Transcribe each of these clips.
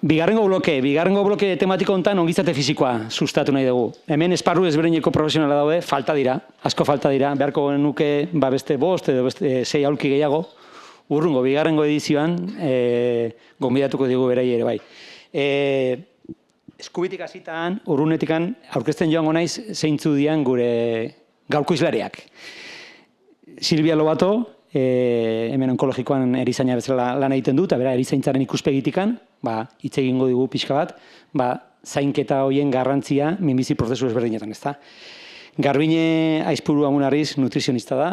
Bigarrengo bloke tematiko honetan ongizate fisikoa sustatu nahi dugu. Hemen esparru ezberdineko profesionala daude, asko falta dira, beharko genuke beste 5 edo beste 6 aulki gehiago, urrungo bigarrengo edizioan gonbidatuko digu berai ere bai. Eskubitik hasitan, urrunetikan aurkezten joango naiz zeintzu dian gure gaurko izlariak. Silvia Lobato, hemen onkologikoan erizaina bezala lan egiten du, eta bera erizaintzaren ikuspegitikan, hitz egingo digu pixka bat, zainketa hoien garrantzia minbizi prozesu ezberdinetan, ezta? Garbine Aizpuru Amunarriz nutrizionista da,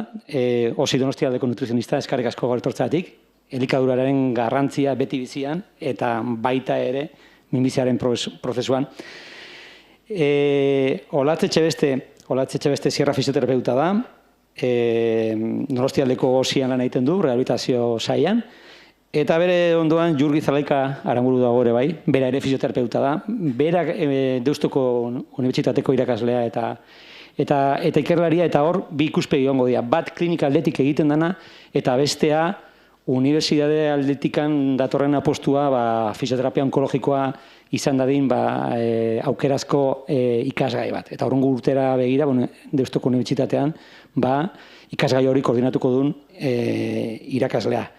Osi Donostialdeko nutrizionista, eskarrik asko gaur etortzeagatik, elikaduraren garrantzia beti bizian, eta baita ere minbiziaren prozesuan. Olatz Etxebeste Sierra fisioterapeuta da, Donostialdeko Osian lan egiten du, rehabilitazio saian, eta bere ondoan Jurgi Zalaika Aramburu dago ere bai, bera ere fisioterapeuta da, berak Deustuko Unibertsitateko irakaslea eta ikerlaria, eta hor bi ikuspegi egongo dira, bat klinika aldetik egiten dana, eta bestea unibertsitate aldetikan datorren apostua fisioterapia onkologikoa izan dadin aukerazko ikasgai bat. Eta horrengo urtera begira, Deustuko Unibertsitatean, ikasgai hori koordinatuko duen irakaslea.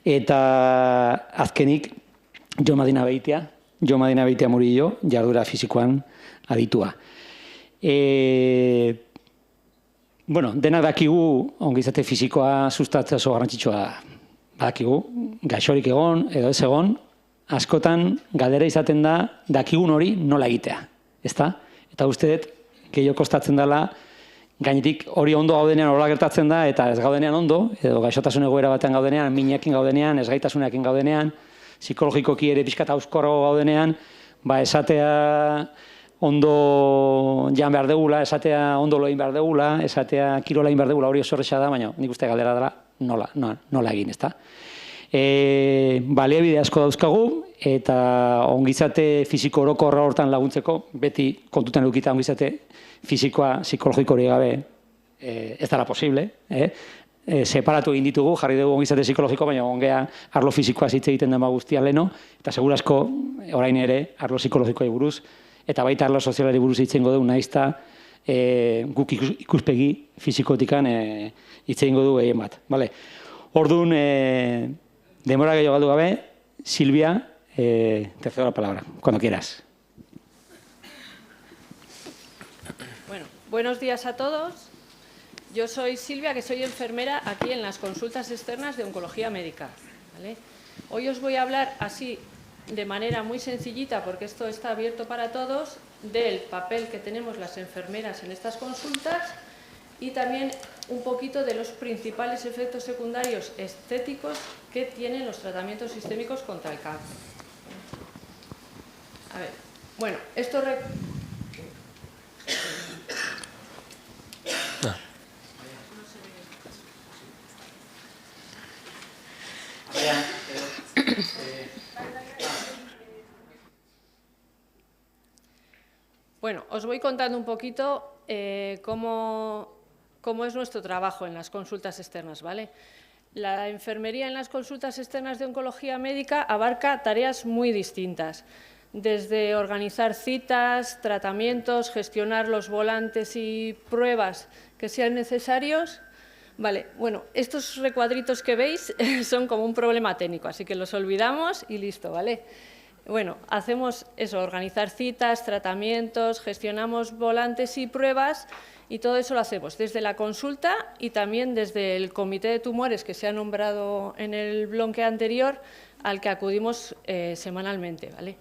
Eta azkenik, Jo Madina Beitia Murillo, jardura fisikoan aditua. Denak dakigu ongizate fisikoa sustatzea oso garrantzitsua badakigu, gaixorik egon edo ez egon, askotan galdera izaten da dakigun hori nola egitea, ezta? Eta uste dut, gehiago kostatzen dela, gainetik hori ondo gaudenean horrela gertatzen da, eta ez gaudenean ondo, edo gaixotasun egoera batean gaudenean, minakin gaudenean, ez gaitasunekin gaudenean, psikologikoki ere pixkat hauskorro gaudenean, esatea ondo jan behar degula, esatea ondo loin behar degula, esatea kirola egin behar degula, hori oso horretxa da, baina nik uste galdera dela nola egin, ezta? Baliabide asko dauzkagu, eta ongizate fisiko orokorra hortan laguntzeko, beti kontutan edukita ongizate fisikoa psikologiko hori gabe ez dara posible. Separatu egin ditugu, jarri dugu ongizate psikologiko, baina ongea arlo fisikoa hitz egiten dama guztia leno, eta segurasko orain ere arlo psikologikoa buruz, eta baita arlo sozialari buruz hitz egingo dugu, naizta guk ikuspegi fisikotikan hitz egingo dugu egin bat. Orduan, demora gehiago galdu gabe, Silvia, te cedo la palabra, cuando quieras. Bueno, buenos días a todos. Yo soy Silvia, que soy enfermera aquí en las consultas externas de oncología médica, ¿vale? Hoy os voy a hablar así de manera muy sencillita, porque esto está abierto para todos, del papel que tenemos las enfermeras en estas consultas y también un poquito de los principales efectos secundarios estéticos que tienen los tratamientos sistémicos contra el cáncer. A ver, bueno, esto... Bueno, os voy contando un poquito cómo es nuestro trabajo en las consultas externas, ¿vale? La enfermería en las consultas externas de oncología médica abarca tareas muy distintas, desde organizar citas, tratamientos, gestionar los volantes y pruebas que sean necesarios. Vale, bueno, estos recuadritos que veis son como un problema técnico, así que los olvidamos y listo, ¿vale? Bueno, hacemos eso, organizar citas, tratamientos, gestionamos volantes y pruebas y todo eso lo hacemos desde la consulta y también desde el comité de tumores que se ha nombrado en el bloque anterior al que acudimos semanalmente, ¿vale?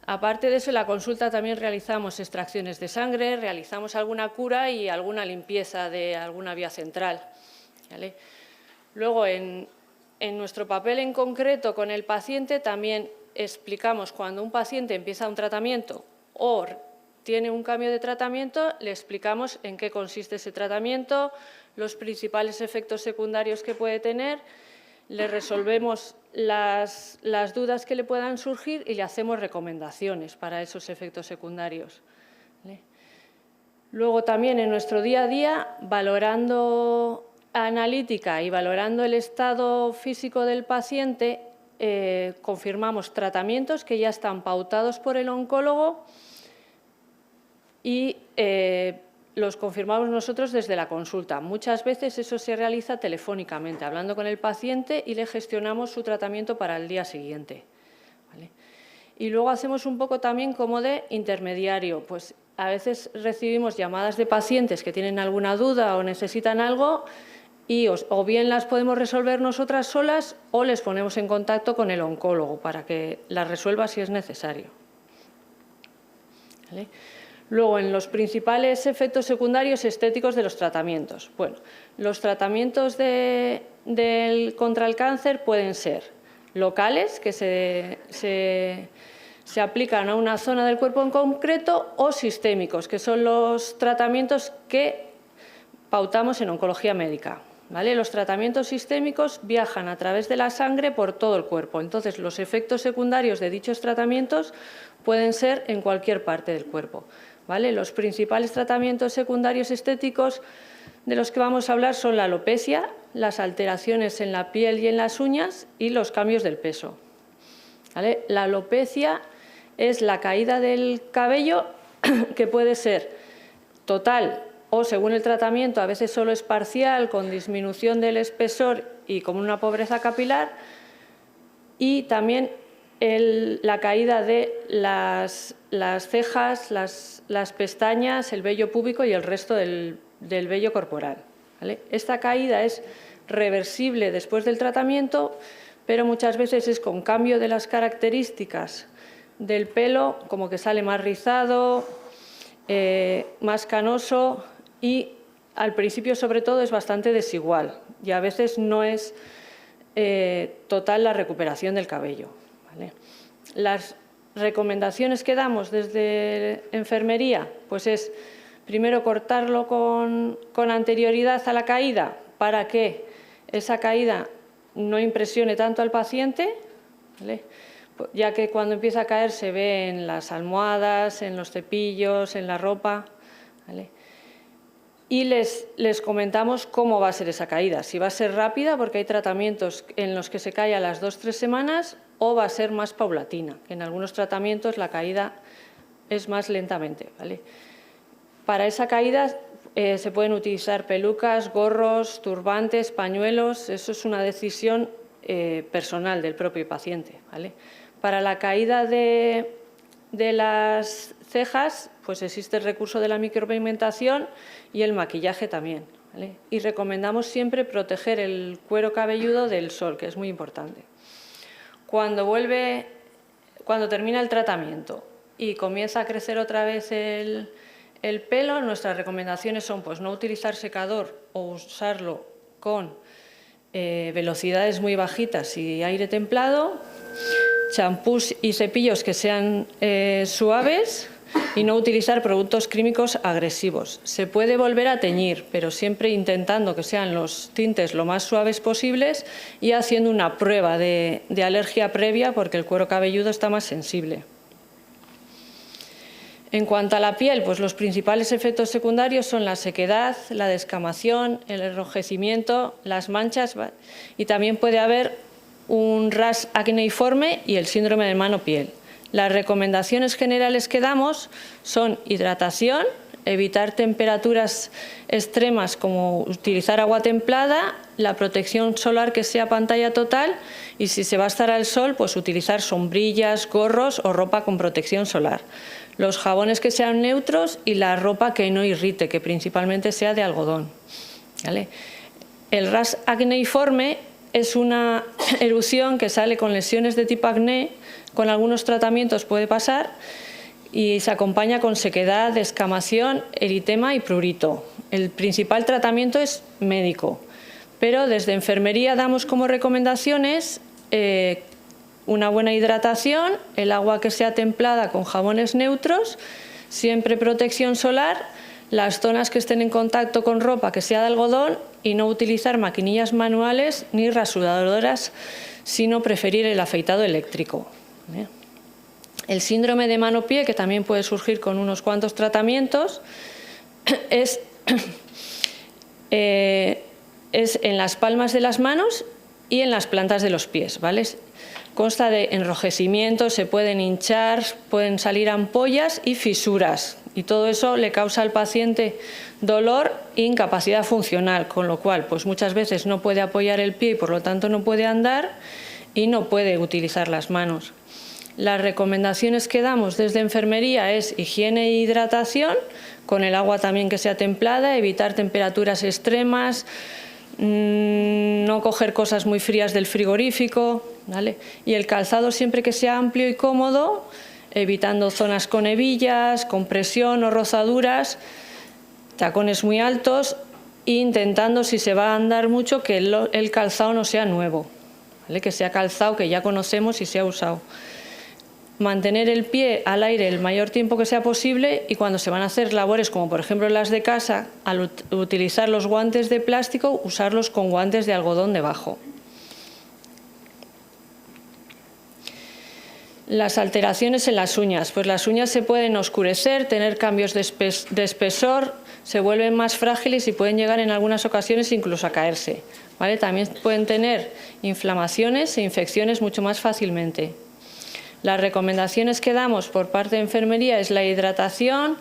Aparte de eso, en la consulta también realizamos extracciones de sangre, realizamos alguna cura y alguna limpieza de alguna vía central, ¿vale? Luego, en nuestro papel en concreto con el paciente también explicamos cuando un paciente empieza un tratamiento o tiene un cambio de tratamiento, le explicamos en qué consiste ese tratamiento, los principales efectos secundarios que puede tener, le resolvemos las dudas que le puedan surgir y le hacemos recomendaciones para esos efectos secundarios, ¿vale? Luego también en nuestro día a día, valorando analítica y valorando el estado físico del paciente, confirmamos tratamientos que ya están pautados por el oncólogo y los confirmamos nosotros desde la consulta. Muchas veces eso se realiza telefónicamente, hablando con el paciente, y le gestionamos su tratamiento para el día siguiente, ¿vale? Y luego hacemos un poco también como de intermediario. Pues a veces recibimos llamadas de pacientes que tienen alguna duda o necesitan algo y o bien las podemos resolver nosotras solas o les ponemos en contacto con el oncólogo para que las resuelva si es necesario, ¿vale? Luego, en los principales efectos secundarios estéticos de los tratamientos. Bueno, los tratamientos contra el cáncer pueden ser locales, que se aplican a una zona del cuerpo en concreto, o sistémicos, que son los tratamientos que pautamos en oncología médica, ¿vale? Los tratamientos sistémicos viajan a través de la sangre por todo el cuerpo. Entonces, los efectos secundarios de dichos tratamientos pueden ser en cualquier parte del cuerpo, ¿vale? Los principales tratamientos secundarios estéticos de los que vamos a hablar son la alopecia, las alteraciones en la piel y en las uñas y los cambios del peso, ¿vale? La alopecia es la caída del cabello que puede ser total o, según el tratamiento, a veces solo es parcial, con disminución del espesor y con una pobreza capilar, y también la caída de las cejas, las pestañas, el vello púbico y el resto del vello corporal, ¿vale? Esta caída es reversible después del tratamiento, pero muchas veces es con cambio de las características del pelo, como que sale más rizado, más canoso, y al principio, sobre todo, es bastante desigual y a veces no es total la recuperación del cabello, ¿vale? Las recomendaciones que damos desde enfermería, pues es primero cortarlo con anterioridad a la caída para que esa caída no impresione tanto al paciente, ¿vale? Ya que cuando empieza a caer se ve en las almohadas, en los cepillos, en la ropa, ¿vale? Y les comentamos cómo va a ser esa caída, si va a ser rápida, porque hay tratamientos en los que se cae a las 2 o 3 semanas, o va a ser más paulatina, que en algunos tratamientos la caída es más lentamente, ¿vale? Para esa caída se pueden utilizar pelucas, gorros, turbantes, pañuelos. Eso es una decisión personal del propio paciente, ¿vale? Para la caída de las cejas, pues existe el recurso de la micropigmentación y el maquillaje también, ¿vale? Y recomendamos siempre proteger el cuero cabelludo del sol, que es muy importante. Cuando termina el tratamiento y comienza a crecer otra vez el pelo, nuestras recomendaciones son pues no utilizar secador o usarlo con velocidades muy bajitas y aire templado, champús y cepillos que sean suaves, y no utilizar productos químicos agresivos. Se puede volver a teñir, pero siempre intentando que sean los tintes lo más suaves posibles y haciendo una prueba de alergia previa, porque el cuero cabelludo está más sensible. En cuanto a la piel, pues los principales efectos secundarios son la sequedad, la descamación, el enrojecimiento, las manchas, y también puede haber un rash acneiforme y el síndrome de mano-piel. Las recomendaciones generales que damos son hidratación, evitar temperaturas extremas como utilizar agua templada, la protección solar que sea pantalla total, y si se va a estar al sol, pues utilizar sombrillas, gorros o ropa con protección solar. Los jabones que sean neutros y la ropa que no irrite, que principalmente sea de algodón, ¿vale? El rash acneiforme es una erupción que sale con lesiones de tipo acné. Con algunos tratamientos puede pasar y se acompaña con sequedad, descamación, eritema y prurito. El principal tratamiento es médico, pero desde enfermería damos como recomendaciones una buena hidratación, el agua que sea templada con jabones neutros, siempre protección solar, las zonas que estén en contacto con ropa que sea de algodón, y no utilizar maquinillas manuales ni rasuradoras, sino preferir el afeitado eléctrico. El síndrome de mano-pie, que también puede surgir con unos cuantos tratamientos, es en las palmas de las manos y en las plantas de los pies, ¿vale? consta de enrojecimientos, se pueden hinchar, pueden salir ampollas y fisuras. Y todo eso le causa al paciente dolor e incapacidad funcional, con lo cual pues muchas veces no puede apoyar el pie y por lo tanto no puede andar y no puede utilizar las manos. Las recomendaciones que damos desde enfermería es higiene e hidratación, con el agua también que sea templada, evitar temperaturas extremas, no coger cosas muy frías del frigorífico, ¿vale? Y el calzado siempre que sea amplio y cómodo, evitando zonas con hebillas, compresión o rozaduras, tacones muy altos e intentando, si se va a andar mucho, que el calzado no sea nuevo, ¿vale? Que sea calzado que ya conocemos y se ha usado. Mantener el pie al aire el mayor tiempo que sea posible y cuando se van a hacer labores como por ejemplo las de casa, al utilizar los guantes de plástico, usarlos con guantes de algodón debajo. Las alteraciones en las uñas. Pues las uñas se pueden oscurecer, tener cambios de espesor, se vuelven más frágiles y pueden llegar en algunas ocasiones incluso a caerse, ¿vale? También pueden tener inflamaciones e infecciones mucho más fácilmente. Las recomendaciones que damos por parte de enfermería es la hidratación,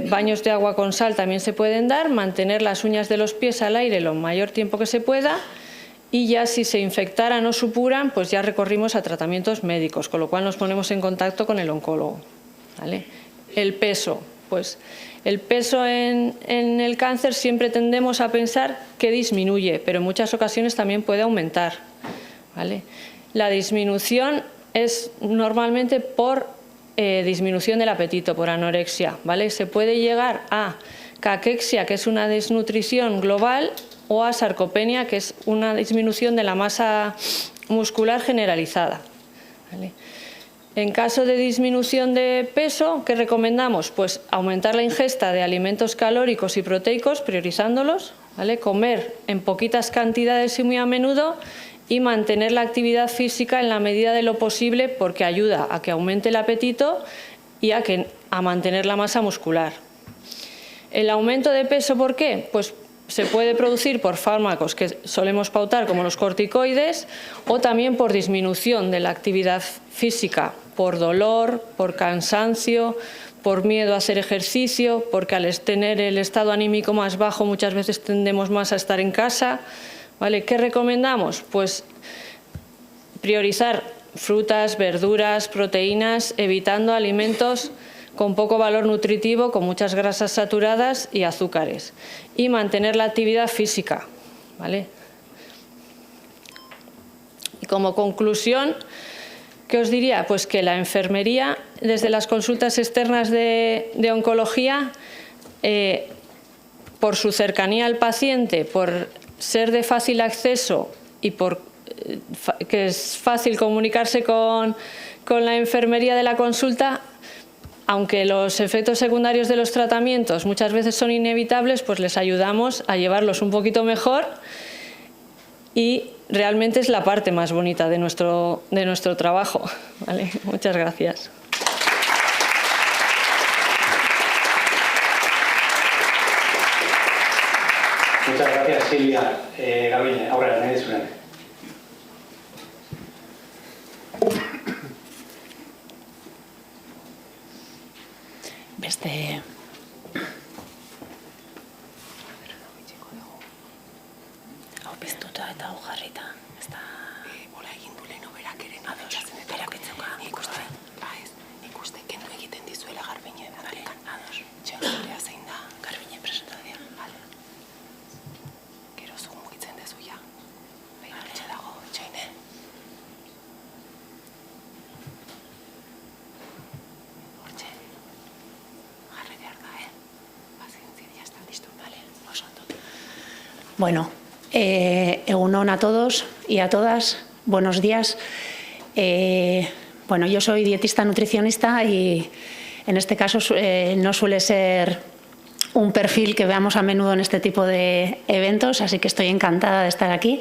baños de agua con sal también se pueden dar, mantener las uñas de los pies al aire lo mayor tiempo que se pueda y ya si se infectaran o supuran, pues ya recorrimos a tratamientos médicos, con lo cual nos ponemos en contacto con el oncólogo, ¿vale? El peso, pues el peso en el cáncer siempre tendemos a pensar que disminuye, pero en muchas ocasiones también puede aumentar, ¿vale? La disminución es normalmente por disminución del apetito, por anorexia, ¿vale? Se puede llegar a caquexia, que es una desnutrición global, o a sarcopenia, que es una disminución de la masa muscular generalizada, ¿vale? En caso de disminución de peso, ¿qué recomendamos? Pues aumentar la ingesta de alimentos calóricos y proteicos, priorizándolos, ¿vale? Comer en poquitas cantidades y muy a menudo y mantener la actividad física en la medida de lo posible porque ayuda a que aumente el apetito y a mantener la masa muscular. El aumento de peso, ¿por qué? Pues se puede producir por fármacos que solemos pautar como los corticoides o también por disminución de la actividad física, por dolor, por cansancio, por miedo a hacer ejercicio, porque al tener el estado anímico más bajo muchas veces tendemos más a estar en casa, ¿vale? ¿Qué recomendamos? Pues priorizar frutas, verduras, proteínas, evitando alimentos con poco valor nutritivo, con muchas grasas saturadas y azúcares. Y mantener la actividad física, ¿vale? Y como conclusión, ¿qué os diría? Pues que la enfermería, desde las consultas externas de oncología, por su cercanía al paciente, por ser de fácil acceso y por que es fácil comunicarse con la enfermería de la consulta, aunque los efectos secundarios de los tratamientos muchas veces son inevitables, pues les ayudamos a llevarlos un poquito mejor y realmente es la parte más bonita de nuestro trabajo, ¿vale? Muchas gracias. Muchas gracias, Silvia. Garbiñe, aurrera, nahi zuren. Beste... Hau piztuta eta hau jarrita. Ez da... Bola egin du leheno berak ere Ados, berak etzeuka. Nik uste kendu egiten dizuela Garbiñe. Ados. Txegorea zein da? Garbiñe presentazioa. Vale. Gero zu mugitzen dezu ja. Beira, etxe dago, txaine. Hortxe. Jarri behar da, Pazientzia, ya está, listo. Vale, oso ondo. Bueno, egunon a todos y a todas. Buenos días. Bueno, yo soy dietista nutricionista y en este caso no suele ser un perfil que veamos a menudo en este tipo de eventos, así que estoy encantada de estar aquí.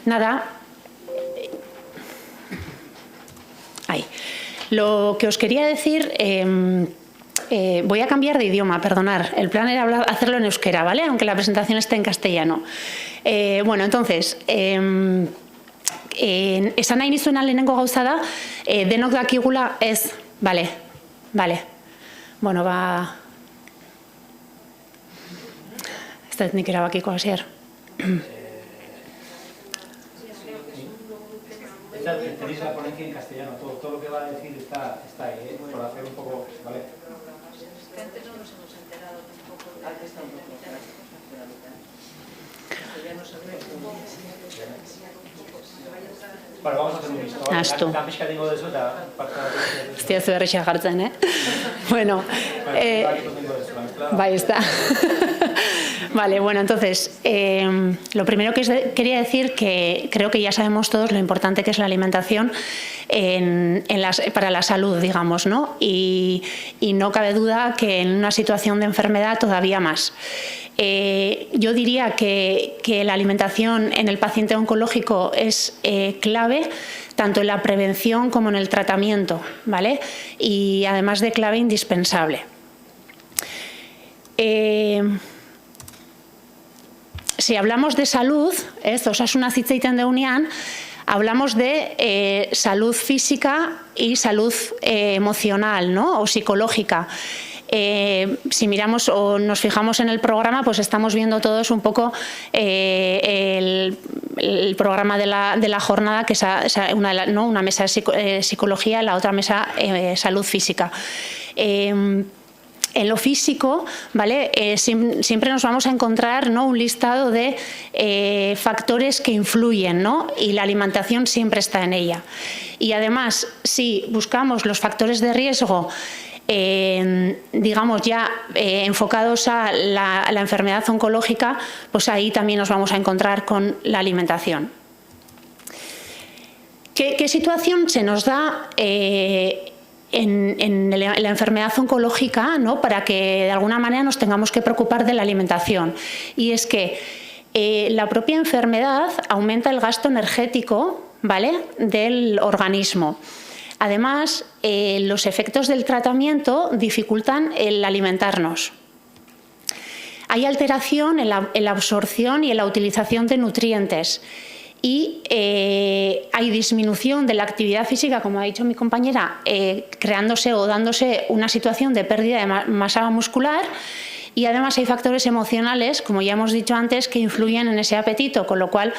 Nada. Ahí. Lo que os quería decir... voy a cambiar de idioma, perdonar. El plan era hacerlo en euskera, ¿vale? Aunque la presentación esté en castellano. Bueno, entonces, esan nahi nizuena lehenengo gauza da, denok dakigula ez, bale. Bueno, ez da nik erabakiko hasier. Tenéis la ponencia en castellano, todo lo que va a decir está ahí, por hacer un poco, ¿vale? Antes no nos hemos enterado tampoco de Bueno, vamos a hacer un visto. Astu. La pixka tengo de eso, eta Ez dira berrixa jartzen, Bueno, bai, está. Vale, bueno, entonces, lo primero que quería decir que creo que ya sabemos todos lo importante que es la alimentación para la salud, digamos, ¿no? Y no cabe duda que en una situación de enfermedad todavía más. Yo diría que la alimentación en el paciente oncológico es clave, tanto en la prevención como en el tratamiento, ¿vale? Y además de clave, indispensable. Si hablamos de salud, osasuna hitz egiten deunean, hablamos de salud física y salud emocional, ¿no? O psicológica. Si miramos o nos fijamos en el programa, pues estamos viendo todos un poco el programa de la jornada, que es una mesa de psicología y la otra mesa salud física. En lo físico, ¿vale? Siempre nos vamos a encontrar, ¿no?, un listado de factores que influyen, ¿no? Y la alimentación siempre está en ella. Y además, si buscamos los factores de riesgo, digamos ya enfocados a la enfermedad oncológica, pues ahí también nos vamos a encontrar con la alimentación. ¿Qué situación se nos da en la enfermedad oncológica, ¿no?, para que de alguna manera nos tengamos que preocupar de la alimentación? Y es que la propia enfermedad aumenta el gasto energético, ¿vale?, del organismo. Además, los efectos del tratamiento dificultan el alimentarnos. Hay alteración en la absorción y en la utilización de nutrientes. Y hay disminución de la actividad física, como ha dicho mi compañera, creándose o dándose una situación de pérdida de masa muscular. Y además hay factores emocionales, como ya hemos dicho antes, que influyen en ese apetito, con lo cual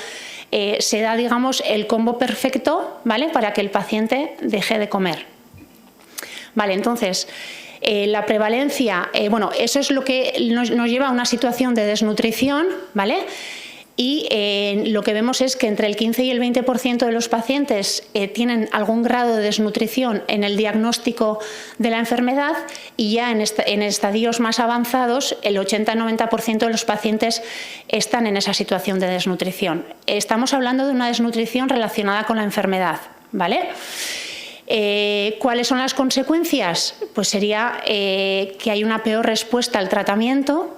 se da, digamos, el combo perfecto, ¿vale?, para que el paciente deje de comer. Vale, entonces, la prevalencia, bueno, eso es lo que nos lleva a una situación de desnutrición, ¿vale? Y lo que vemos es que entre el 15 y el 20% de los pacientes tienen algún grado de desnutrición en el diagnóstico de la enfermedad, y ya en estadios más avanzados el 80-90% de los pacientes están en esa situación de desnutrición. Estamos hablando de una desnutrición relacionada con la enfermedad, ¿vale? ¿Cuáles son las consecuencias? Pues sería que hay una peor respuesta al tratamiento,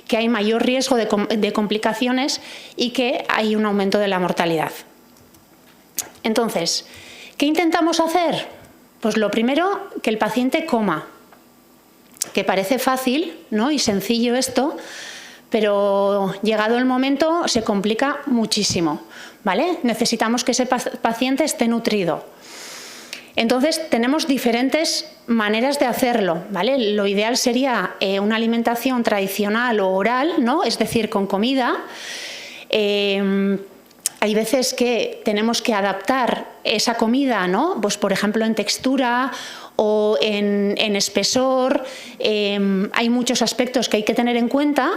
que hay mayor riesgo de complicaciones y que hay un aumento de la mortalidad. Entonces, ¿qué intentamos hacer? Pues lo primero, que el paciente coma, que parece fácil, ¿no?, y sencillo esto, pero llegado el momento se complica muchísimo, ¿vale? Necesitamos que ese paciente esté nutrido. Entonces, tenemos diferentes maneras de hacerlo, ¿vale? Lo ideal sería una alimentación tradicional o oral, ¿no?, es decir, con comida. Hay veces que tenemos que adaptar esa comida, ¿no?, pues por ejemplo en textura o en espesor. Hay muchos aspectos que hay que tener en cuenta.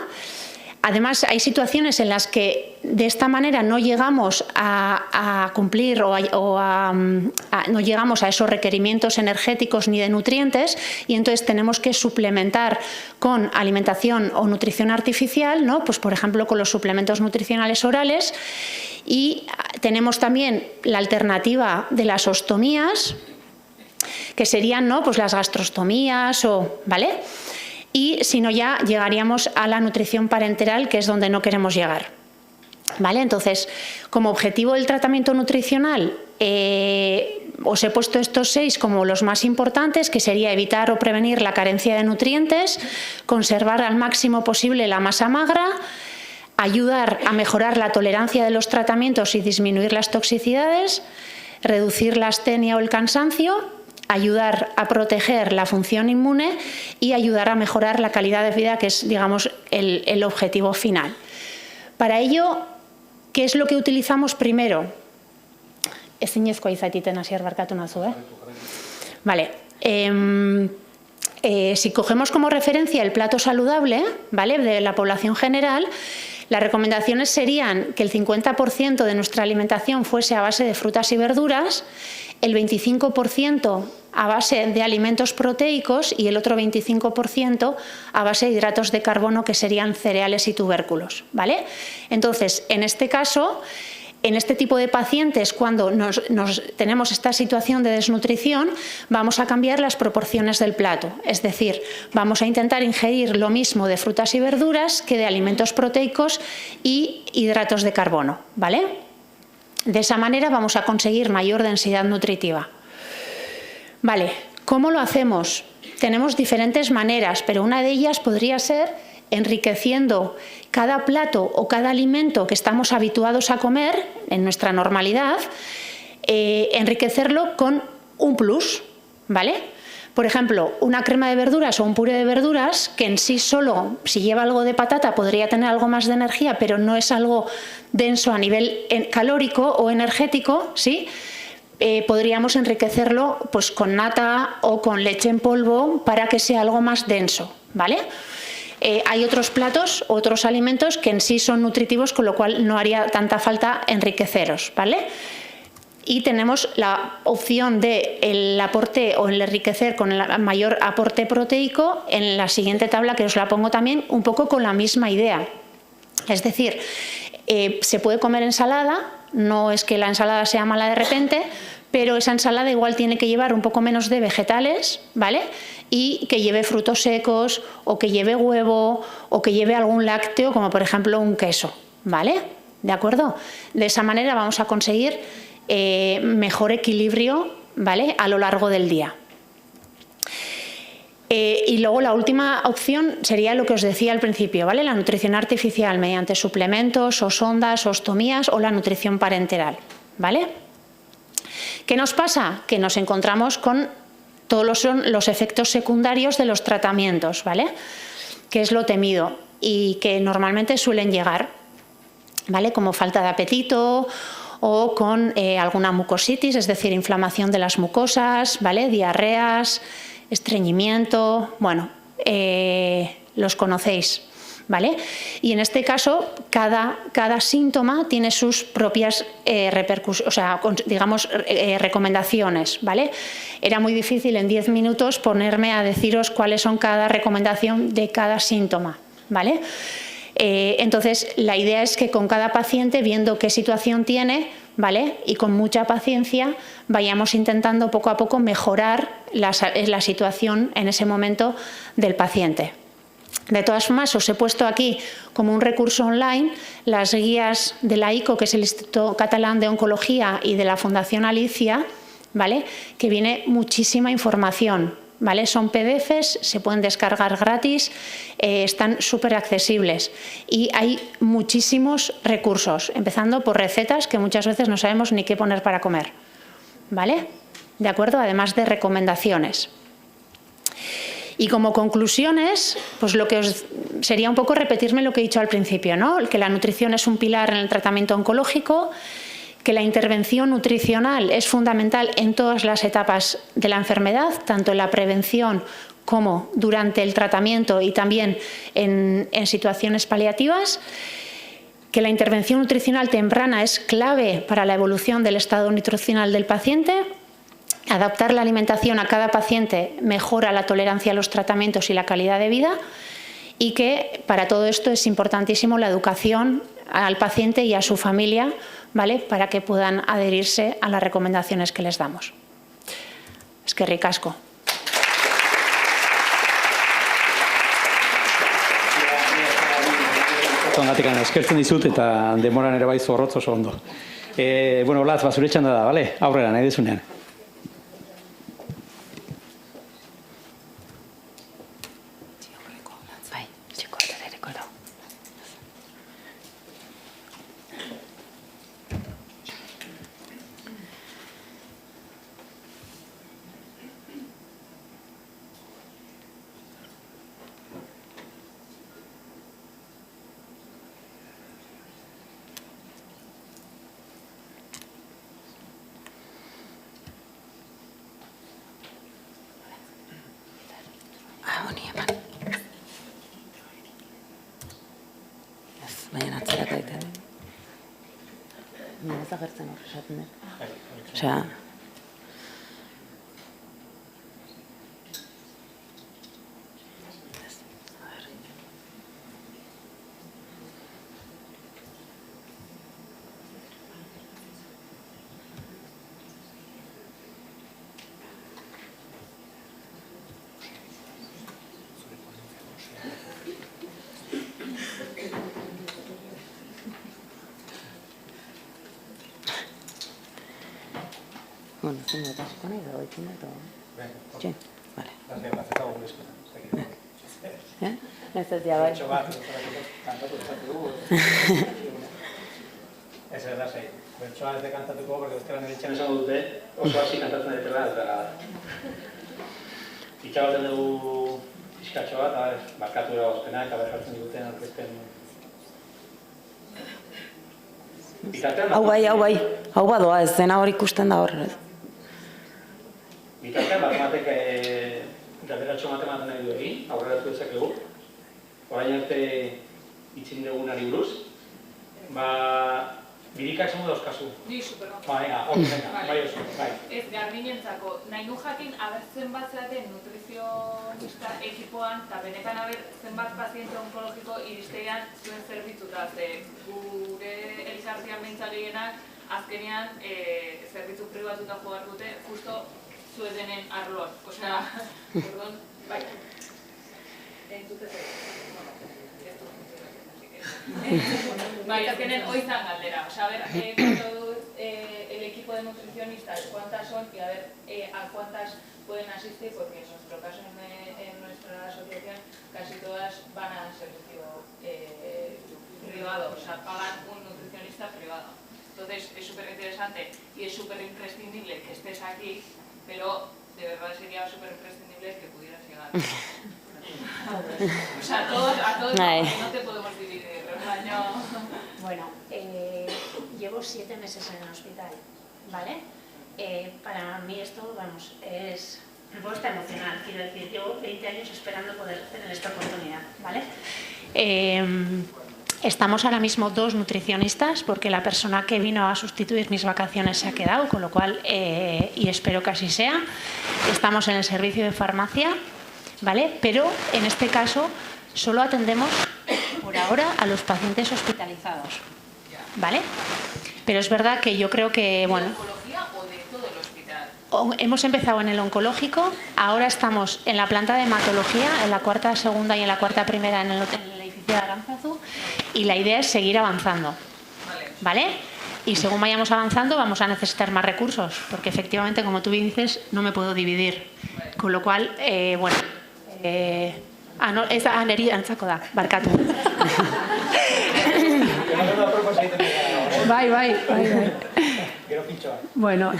Además, hay situaciones en las que de esta manera no llegamos a cumplir no llegamos a esos requerimientos energéticos ni de nutrientes, y entonces tenemos que suplementar con alimentación o nutrición artificial, ¿no?, pues por ejemplo con los suplementos nutricionales orales. Y tenemos también la alternativa de las ostomías, que serían, ¿no?, pues las gastrostomías, ¿vale? Y si no, ya llegaríamos a la nutrición parenteral, que es donde no queremos llegar, ¿vale? Entonces, como objetivo del tratamiento nutricional, os he puesto estos 6 como los más importantes, que sería evitar o prevenir la carencia de nutrientes, conservar al máximo posible la masa magra, ayudar a mejorar la tolerancia de los tratamientos y disminuir las toxicidades, reducir la astenia o el cansancio, ayudar a proteger la función inmune y ayudar a mejorar la calidad de vida, que es, digamos, el objetivo final. Para ello, ¿qué es lo que utilizamos primero? Ezinezkoa izaiten hasier barkatu nazu, Vale. Si cogemos como referencia el plato saludable, ¿vale?, de la población general, las recomendaciones serían que el 50% de nuestra alimentación fuese a base de frutas y verduras, el 25% a base de alimentos proteicos y el otro 25% a base de hidratos de carbono, que serían cereales y tubérculos, ¿vale? Entonces, en este caso, en este tipo de pacientes, cuando tenemos esta situación de desnutrición, vamos a cambiar las proporciones del plato. Es decir, vamos a intentar ingerir lo mismo de frutas y verduras que de alimentos proteicos y hidratos de carbono, ¿vale? De esa manera vamos a conseguir mayor densidad nutritiva. Vale, ¿cómo lo hacemos? Tenemos diferentes maneras, pero una de ellas podría ser enriqueciendo cada plato o cada alimento que estamos habituados a comer en nuestra normalidad, enriquecerlo con un plus, ¿vale? Por ejemplo, una crema de verduras o un puré de verduras, que en sí solo, si lleva algo de patata, podría tener algo más de energía, pero no es algo denso a nivel calórico o energético, ¿sí? Podríamos enriquecerlo pues con nata o con leche en polvo para que sea algo más denso, ¿vale? Hay otros platos, otros alimentos que en sí son nutritivos, con lo cual no haría tanta falta enriqueceros, ¿vale? Y tenemos la opción de el aporte o el enriquecer con el mayor aporte proteico en la siguiente tabla, que os la pongo también un poco con la misma idea. Es decir, se puede comer ensalada, no es que la ensalada sea mala de repente, pero esa ensalada igual tiene que llevar un poco menos de vegetales, ¿vale? Y que lleve frutos secos, o que lleve huevo, o que lleve algún lácteo, como por ejemplo un queso, ¿vale? ¿De acuerdo? De esa manera vamos a conseguir mejor equilibrio, ¿vale?, a lo largo del día. Y luego la última opción sería lo que os decía al principio, ¿vale?, la nutrición artificial mediante suplementos o sondas, ostomías, o la nutrición parenteral, ¿vale? ¿Qué nos pasa? Que nos encontramos con todos los efectos secundarios de los tratamientos, ¿vale?, que es lo temido y que normalmente suelen llegar, ¿vale?, como falta de apetito o con alguna mucositis, es decir, inflamación de las mucosas, ¿vale?, diarreas, estreñimiento, bueno, los conocéis, ¿vale? Y en este caso, cada síntoma tiene sus propias recomendaciones, ¿vale? Era muy difícil en 10 minutos ponerme a deciros cuáles son cada recomendación de cada síntoma, ¿vale? Entonces, la idea es que con cada paciente, viendo qué situación tiene, ¿vale?, y con mucha paciencia, vayamos intentando poco a poco mejorar la situación en ese momento del paciente. De todas formas, os he puesto aquí como un recurso online las guías de la ICO, que es el Instituto Catalán de Oncología, y de la Fundación Alicia, ¿vale?, que viene muchísima información, ¿vale? Son PDFs, se pueden descargar gratis, están súper accesibles y hay muchísimos recursos, empezando por recetas que muchas veces no sabemos ni qué poner para comer, ¿vale? ¿De acuerdo? Además de recomendaciones. Y como conclusiones, pues lo que os sería un poco repetirme lo que he dicho al principio, ¿no? Que la nutrición es un pilar en el tratamiento oncológico, que la intervención nutricional es fundamental en todas las etapas de la enfermedad, tanto en la prevención como durante el tratamiento y también en situaciones paliativas, que la intervención nutricional temprana es clave para la evolución del estado nutricional del paciente. Adaptar la alimentación a cada paciente mejora la tolerancia a los tratamientos y la calidad de vida, y que para todo esto es importantísimo la educación al paciente y a su familia, ¿vale?, para que puedan adherirse a las recomendaciones que les damos. Eskerrik asko. Eskertzen dizut eta demoran ere bai zorrotz oso ondo. Bueno, Latz, zure txanda da, bale? Aurrera, nahi dezunean. da agertzen hor, esaten dut. Osea... Bueno, zen dut hasiko nahi dago ikin dut, o... Sí, vale. Ez ez ja, bai. Ez da, zei. Bertsoa ez de kantatuko, porque euskara nire txan esango dute, oso hasi kantatzen dutela ez dela. Itxabaten dugu pixkatxo bat, barkatu era ospena eta berjartzen duten orkesten... Hau bai, hau badoa, ez dena hor ikusten da hor. Bitartean, matematek galderatxo matematen nahi du egin, aurreratu dezakegu. Orain arte itxin dugunari buruz. Birikak zengo dauzkazu. Ni supergon. Venga, bai oso, bai. Ez, garbinentzako, nahi nu jakin, aber zenbat zeaten nutrizionista ekipoan, eta benetan aber zenbat paziente onkologiko iristean zuen zerbitzuta. Gure elkartean mentzagienak, azkenean zerbitzu pribatuta jogar dute, justo zuen denen arloan. Osea, perdón, bai. Entzute Bai, azkenen oizan galdera. O sea, a ver, el equipo de nutricionistas, ¿cuántas son? Y a ver, ¿a cuántas pueden asistir? Porque en nuestro caso, en nuestra asociación, casi todas van a servicio privado. O sea, pagan un nutricionista privado. Entonces, es súper interesante y es súper imprescindible que estés aquí, pero de verdad sería súper imprescindible que pudieras llegar. O sea, a todos no te podemos dividir. Bueno, llevo 7 meses en el hospital, ¿vale? Para mí esto, vamos, me puedo estar emocional, quiero decir, llevo 20 años esperando poder tener esta oportunidad, ¿vale? Estamos ahora mismo 2 nutricionistas porque la persona que vino a sustituir mis vacaciones se ha quedado, con lo cual, y espero que así sea, estamos en el servicio de farmacia, ¿vale? Pero en este caso solo atendemos por ahora a los pacientes hospitalizados, ¿vale? Pero es verdad que yo creo que, bueno... ¿De oncología o de todo el hospital? Hemos empezado en el oncológico, ahora estamos en la planta de hematología, en la cuarta segunda y en la cuarta primera en el edificio de Aránzazu, y la idea es seguir avanzando, ¿vale? Y según vayamos avanzando vamos a necesitar más recursos, porque efectivamente, como tú bien dices, no me puedo dividir, con lo cual, bueno... ez da, neri antzako da, barkatu. Bai. Bueno,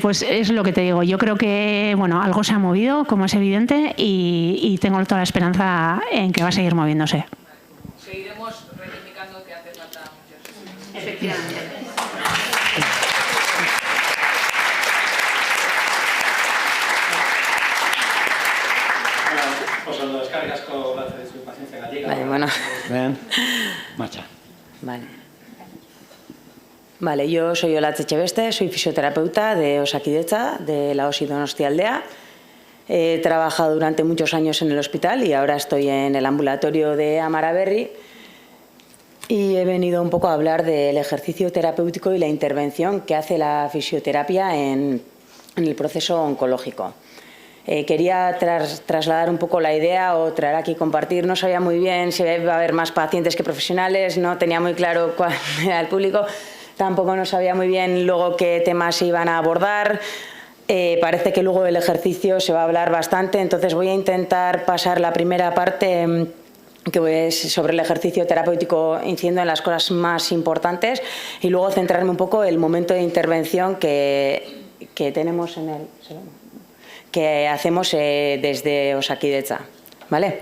pues es lo que te digo. Yo creo que, bueno, algo se ha movido, como es evidente, y tengo toda la esperanza en que va a seguir moviéndose. Seguiremos reivindicando que hace falta muchos. Efectivamente. Oso eskarrik asko de su paciencia gallega. Vale, bueno. Ven, marcha. Vale, yo soy Olatz Etxebeste, soy fisioterapeuta de Osakidetza, de la OSI Donostialdea. He trabajado durante muchos años en el hospital y ahora estoy en el ambulatorio de Amaraberri. Y he venido un poco a hablar del ejercicio terapéutico y la intervención que hace la fisioterapia en el proceso oncológico. Quería trasladar un poco la idea o traer aquí compartir. No sabía muy bien si iba a haber más pacientes que profesionales, no tenía muy claro cuál era el público, tampoco no sabía muy bien luego qué temas se iban a abordar. Parece que luego del ejercicio se va a hablar bastante, entonces voy a intentar pasar la primera parte que es sobre el ejercicio terapéutico, incidiendo en las cosas más importantes, y luego centrarme un poco en el momento de intervención que tenemos en el... que hacemos desde Osakidetza, ¿vale?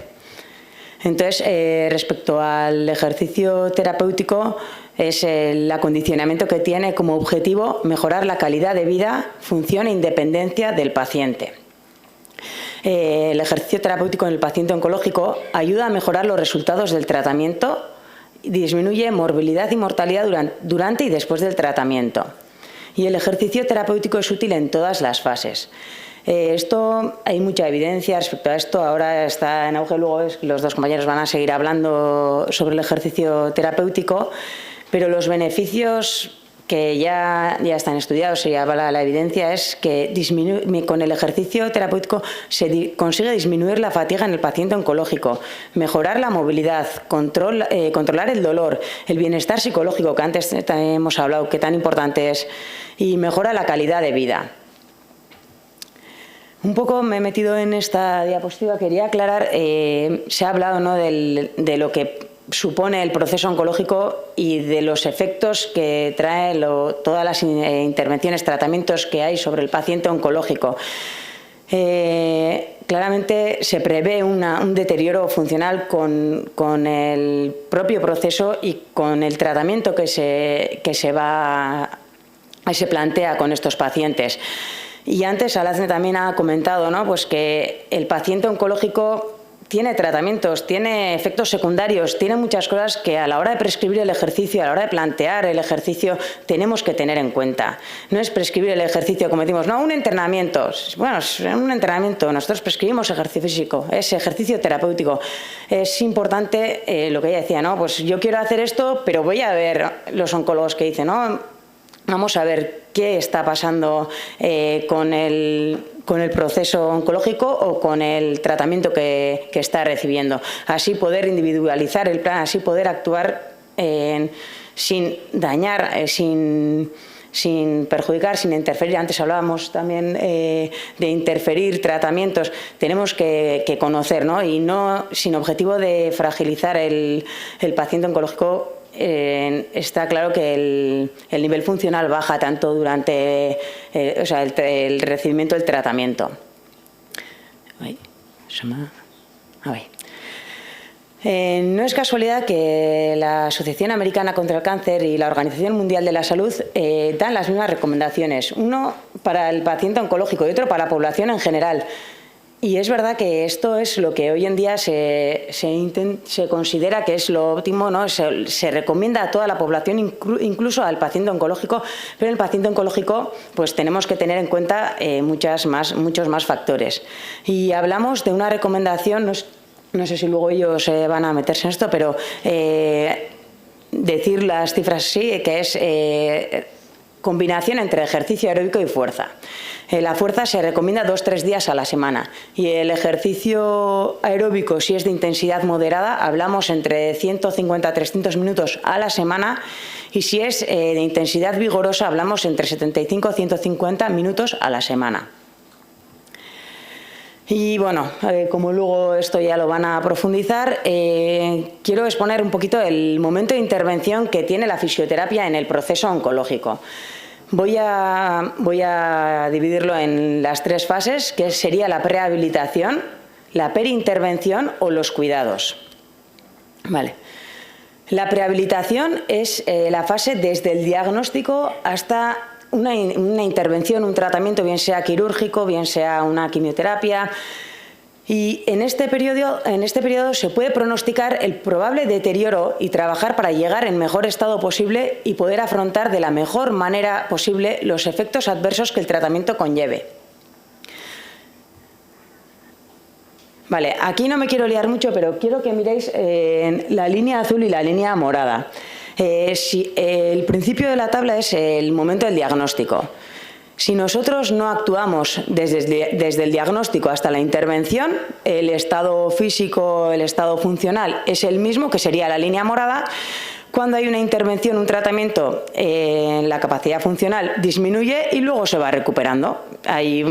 Entonces, respecto al ejercicio terapéutico, es el acondicionamiento que tiene como objetivo mejorar la calidad de vida, función e independencia del paciente. El ejercicio terapéutico en el paciente oncológico ayuda a mejorar los resultados del tratamiento disminuye morbilidad y mortalidad durante y después del tratamiento. Y el ejercicio terapéutico es útil en todas las fases. Hay mucha evidencia respecto a esto, ahora está en auge, luego los dos compañeros van a seguir hablando sobre el ejercicio terapéutico, pero los beneficios que ya están estudiados y habla la evidencia es que con el ejercicio terapéutico se consigue disminuir la fatiga en el paciente oncológico, mejorar la movilidad, controlar el dolor, el bienestar psicológico, que antes hemos hablado que tan importante es, y mejora la calidad de vida. Un poco me he metido en esta diapositiva, quería aclarar, se ha hablado, ¿no?, de lo que supone el proceso oncológico y de los efectos que trae todas las intervenciones, tratamientos que hay sobre el paciente oncológico. Claramente se prevé un deterioro funcional con el propio proceso y con el tratamiento que se plantea con estos pacientes. Y antes Alazne también ha comentado, ¿no?, pues que el paciente oncológico tiene tratamientos, tiene efectos secundarios, tiene muchas cosas que a la hora de prescribir el ejercicio, a la hora de plantear el ejercicio, tenemos que tener en cuenta. No es prescribir el ejercicio como decimos, no, un entrenamiento. Bueno, es un entrenamiento, nosotros prescribimos ejercicio físico, es ejercicio terapéutico. Es importante lo que ella decía, ¿no? Pues yo quiero hacer esto, pero voy a ver los oncólogos que dicen, ¿no? Vamos a ver qué está pasando con el proceso oncológico o con el tratamiento que está recibiendo. Así poder individualizar el plan, así poder actuar sin dañar, sin perjudicar, sin interferir. Antes hablábamos también de interferir tratamientos. Tenemos que conocer, ¿no? Y no sin objetivo de fragilizar el paciente oncológico. Está claro que el nivel funcional baja tanto durante el recibimiento del tratamiento. No es casualidad que la Asociación Americana contra el Cáncer y la Organización Mundial de la Salud dan las mismas recomendaciones, uno para el paciente oncológico y otro para la población en general. Y es verdad que esto es lo que hoy en día se considera que es lo óptimo, ¿no? Se recomienda a toda la población, incluso al paciente oncológico, pero en el paciente oncológico pues tenemos que tener en cuenta muchos más factores. Y hablamos de una recomendación, no sé si luego ellos van a meterse en esto, pero decir las cifras así, que es combinación entre ejercicio aeróbico y fuerza. La fuerza se recomienda 2-3 días a la semana y el ejercicio aeróbico, si es de intensidad moderada, hablamos entre 150 a 300 minutos a la semana, y si es de intensidad vigorosa hablamos entre 75 a 150 minutos a la semana. Y bueno, como luego esto ya lo van a profundizar, quiero exponer un poquito el momento de intervención que tiene la fisioterapia en el proceso oncológico. Voy a dividirlo en las 3 fases, que sería la prehabilitación, la perintervención o los cuidados. Vale. La prehabilitación es la fase desde el diagnóstico hasta una intervención, un tratamiento, bien sea quirúrgico, bien sea una quimioterapia. Y en este periodo se puede pronosticar el probable deterioro y trabajar para llegar en mejor estado posible y poder afrontar de la mejor manera posible los efectos adversos que el tratamiento conlleve. Vale, aquí no me quiero liar mucho, pero quiero que miréis la línea azul y la línea morada. El principio de la tabla es el momento del diagnóstico. Si nosotros no actuamos desde el diagnóstico hasta la intervención, el estado físico, el estado funcional es el mismo, que sería la línea morada. Cuando hay una intervención, un tratamiento, la capacidad funcional disminuye y luego se va recuperando. Hay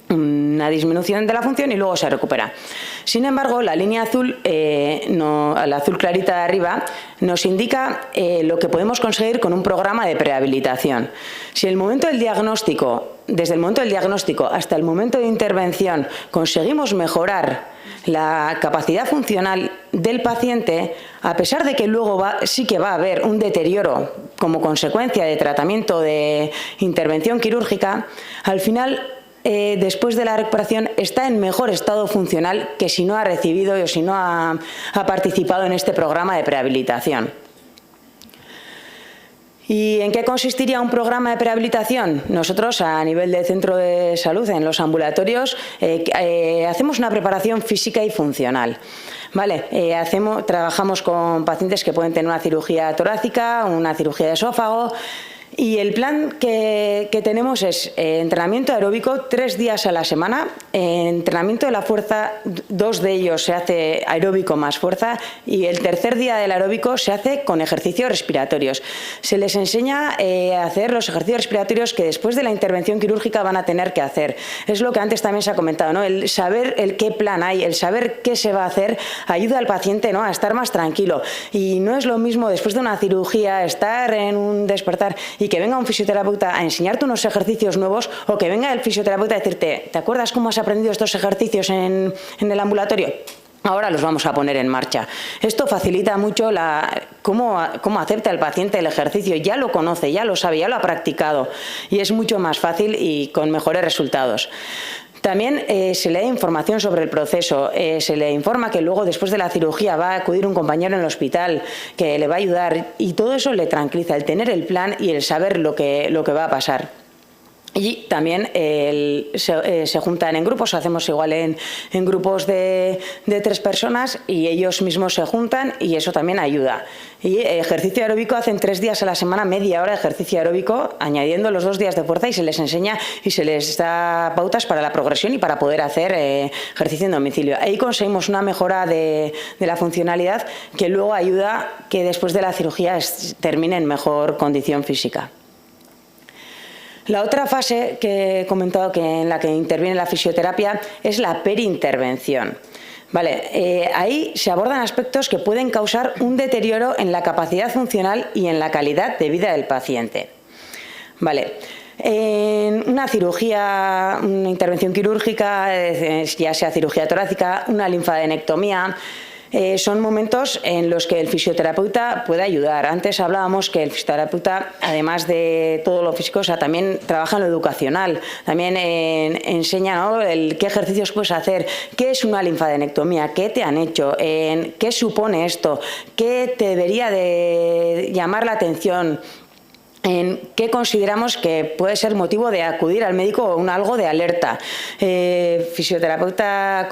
una disminución de la función y luego se recupera. Sin embargo, la línea azul, la azul clarita de arriba, nos indica lo que podemos conseguir con un programa de prehabilitación. Si desde el momento del diagnóstico hasta el momento de intervención conseguimos mejorar la capacidad funcional del paciente, a pesar de que luego sí que va a haber un deterioro como consecuencia de tratamiento de intervención quirúrgica, al final después de la recuperación está en mejor estado funcional que si no ha recibido o si no ha participado en este programa de prehabilitación. ¿Y en qué consistiría un programa de prehabilitación? Nosotros, a nivel de centro de salud, en los ambulatorios, hacemos una preparación física y funcional. Vale, trabajamos con pacientes que pueden tener una cirugía torácica, una cirugía de esófago, y el plan que tenemos es entrenamiento aeróbico 3 días a la semana, entrenamiento de la fuerza, 2 de ellos se hace aeróbico más fuerza, y el tercer día del aeróbico se hace con ejercicios respiratorios. Se les enseña a hacer los ejercicios respiratorios que después de la intervención quirúrgica van a tener que hacer. Es lo que antes también se ha comentado, ¿no? El saber qué plan hay, el saber qué se va a hacer, ayuda al paciente, ¿no?, a estar más tranquilo. Y no es lo mismo después de una cirugía estar en un despertar y que venga un fisioterapeuta a enseñarte unos ejercicios nuevos, o que venga el fisioterapeuta a decirte, ¿te acuerdas cómo has aprendido estos ejercicios en el ambulatorio? Ahora los vamos a poner en marcha. Esto facilita mucho cómo acepta el paciente el ejercicio. Ya lo conoce, ya lo sabe, ya lo ha practicado, y es mucho más fácil y con mejores resultados. También se le da información sobre el proceso, se le informa que luego después de la cirugía va a acudir un compañero en el hospital que le va a ayudar, y todo eso le tranquiliza, el tener el plan y el saber lo que va a pasar. Y también se juntan en grupos, hacemos igual en grupos de 3 personas, y ellos mismos se juntan, y eso también ayuda. Y ejercicio aeróbico hacen 3 días a la semana, media hora de ejercicio aeróbico, añadiendo los 2 días de fuerza, y se les enseña y se les da pautas para la progresión y para poder hacer ejercicio en domicilio. Ahí conseguimos una mejora de la funcionalidad que luego ayuda que después de la cirugía termine en mejor condición física. La otra fase que he comentado, en la que interviene la fisioterapia, es la perintervención. Vale, ahí se abordan aspectos que pueden causar un deterioro en la capacidad funcional y en la calidad de vida del paciente. Vale. En una cirugía, una intervención quirúrgica, ya sea cirugía torácica, una linfadenectomía, son momentos en los que el fisioterapeuta puede ayudar. Antes hablábamos que el fisioterapeuta, además de todo lo físico, también trabaja en lo educacional, también enseña, ¿no?, qué ejercicios puedes hacer, qué es una linfadenectomía, qué te han hecho, qué supone esto, qué te debería de llamar la atención, en qué consideramos que puede ser motivo de acudir al médico o algo de alerta. Fisioterapeuta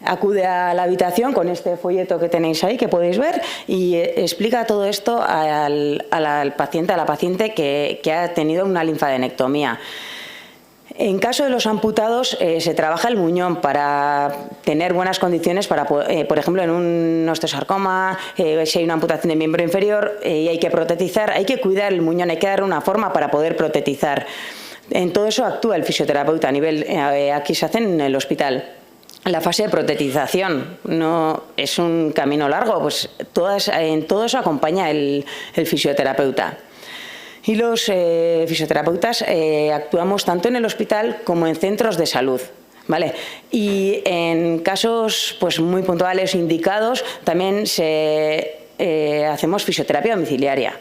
acude a la habitación con este folleto que tenéis ahí, que podéis ver, y explica todo esto al paciente, a la paciente que ha tenido una linfadenectomía. En caso de los amputados, se trabaja el muñón para tener buenas condiciones para, por ejemplo, en un osteosarcoma, si hay una amputación de miembro inferior y hay que protetizar, hay que cuidar el muñón, hay que darle una forma para poder protetizar. En todo eso actúa el fisioterapeuta a nivel, aquí se hace en el hospital. La fase de protetización no es un camino largo, pues en todo eso acompaña el fisioterapeuta. Y los fisioterapeutas actuamos tanto en el hospital como en centros de salud, ¿vale? Y en casos pues muy puntuales indicados también hacemos fisioterapia domiciliaria.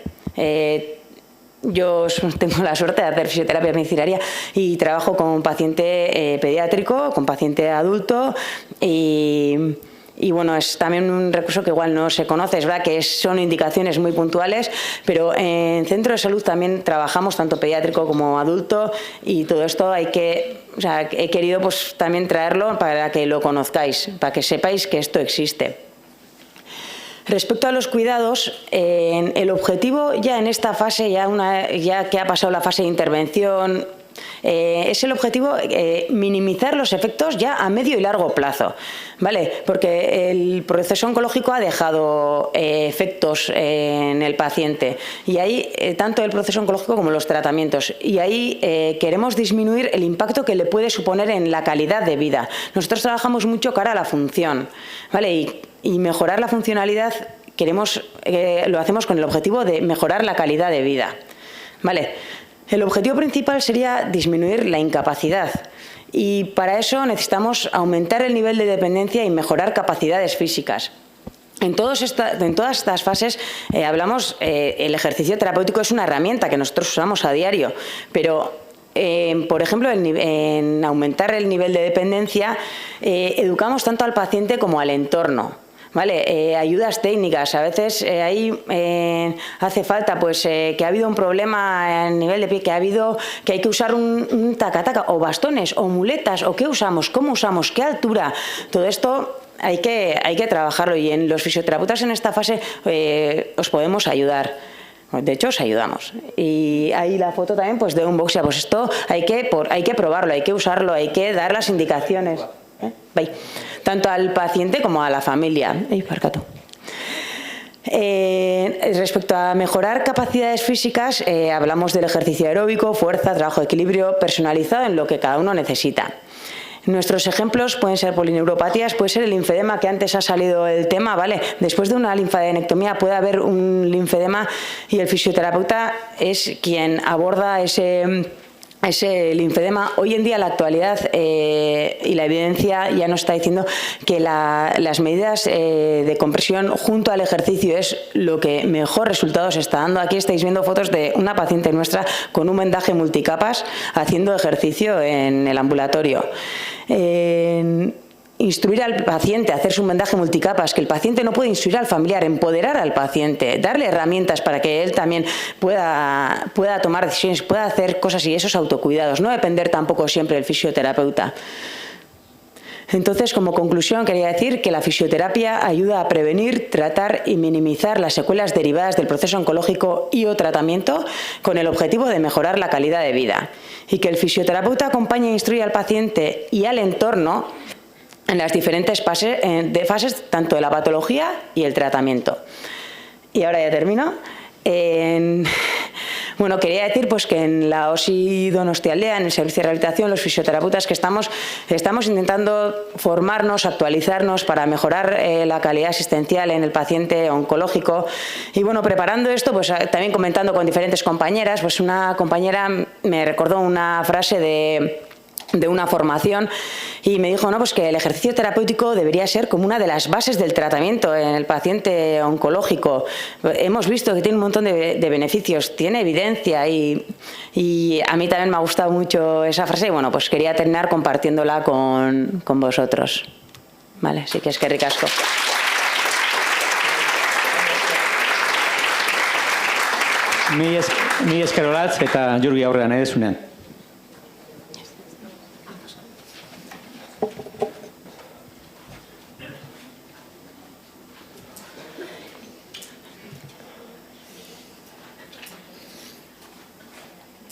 Yo tengo la suerte de hacer fisioterapia domiciliaria y trabajo con paciente pediátrico, con paciente adulto, y bueno, es también un recurso que igual no se conoce. Es verdad que son indicaciones muy puntuales, pero en centro de salud también trabajamos tanto pediátrico como adulto, y todo esto he querido pues también traerlo para que lo conozcáis, para que sepáis que esto existe. Respecto a los cuidados, el objetivo ya en esta fase, ya que ha pasado la fase de intervención, es el objetivo minimizar los efectos ya a medio y largo plazo, ¿vale? Porque el proceso oncológico ha dejado efectos en el paciente, y ahí tanto el proceso oncológico como los tratamientos, y ahí queremos disminuir el impacto que le puede suponer en la calidad de vida. Nosotros trabajamos mucho cara a la función, ¿vale? Y mejorar la funcionalidad lo hacemos con el objetivo de mejorar la calidad de vida, ¿vale? El objetivo principal sería disminuir la incapacidad, y para eso necesitamos aumentar el nivel de dependencia y mejorar capacidades físicas. En todas estas fases hablamos, el ejercicio terapéutico es una herramienta que nosotros usamos a diario, pero por ejemplo, en aumentar el nivel de dependencia, educamos tanto al paciente como al entorno. ¿Vale? Ayudas técnicas, a veces ahí hace falta pues que ha habido un problema a nivel de pie, que hay que usar un taca-taca, o bastones, o muletas, o qué usamos, cómo usamos, qué altura, todo esto hay que trabajarlo, y en los fisioterapeutas en esta fase os podemos ayudar. De hecho, os ayudamos. Y ahí la foto también pues de un boxeo. Pues esto hay que probarlo, hay que usarlo, hay que dar las indicaciones. Tanto al paciente como a la familia. Respecto a mejorar capacidades físicas, hablamos del ejercicio aeróbico, fuerza, trabajo de equilibrio, personalizado en lo que cada uno necesita. Nuestros ejemplos pueden ser polineuropatías, puede ser el linfedema, que antes ha salido el tema, ¿vale? Después de una linfadenectomía puede haber un linfedema, y el fisioterapeuta es quien aborda ese linfedema. Hoy en día, la actualidad y la evidencia ya nos está diciendo que las medidas de compresión junto al ejercicio es lo que mejor resultados está dando. Aquí estáis viendo fotos de una paciente nuestra con un vendaje multicapas haciendo ejercicio en el ambulatorio. Instruir al paciente a hacerse un vendaje multicapas, que el paciente no puede instruir al familiar, empoderar al paciente, darle herramientas para que él también pueda tomar decisiones, pueda hacer cosas, y esos autocuidados, no depender tampoco siempre del fisioterapeuta. Entonces, como conclusión, quería decir que la fisioterapia ayuda a prevenir, tratar y minimizar las secuelas derivadas del proceso oncológico y o tratamiento, con el objetivo de mejorar la calidad de vida, y que el fisioterapeuta acompaña e instruye al paciente y al entorno en las diferentes fases tanto de la patología y el tratamiento. Y ahora ya termino. Bueno, quería decir pues que en la OSI Donostialdea, en el servicio de rehabilitación, los fisioterapeutas que estamos intentando formarnos, actualizarnos para mejorar la calidad asistencial en el paciente oncológico. Y bueno, preparando esto, pues también comentando con diferentes compañeras, pues una compañera me recordó una frase de una formación, y me dijo, no, pues que el ejercicio terapéutico debería ser como una de las bases del tratamiento en el paciente oncológico. Hemos visto que tiene un montón de beneficios, tiene evidencia, y a mí también me ha gustado mucho esa frase, y bueno, pues quería terminar compartiéndola con vosotros. Vale, así que es que ricasco. Mi esker olatz eta Jurgi aurrean edezunean.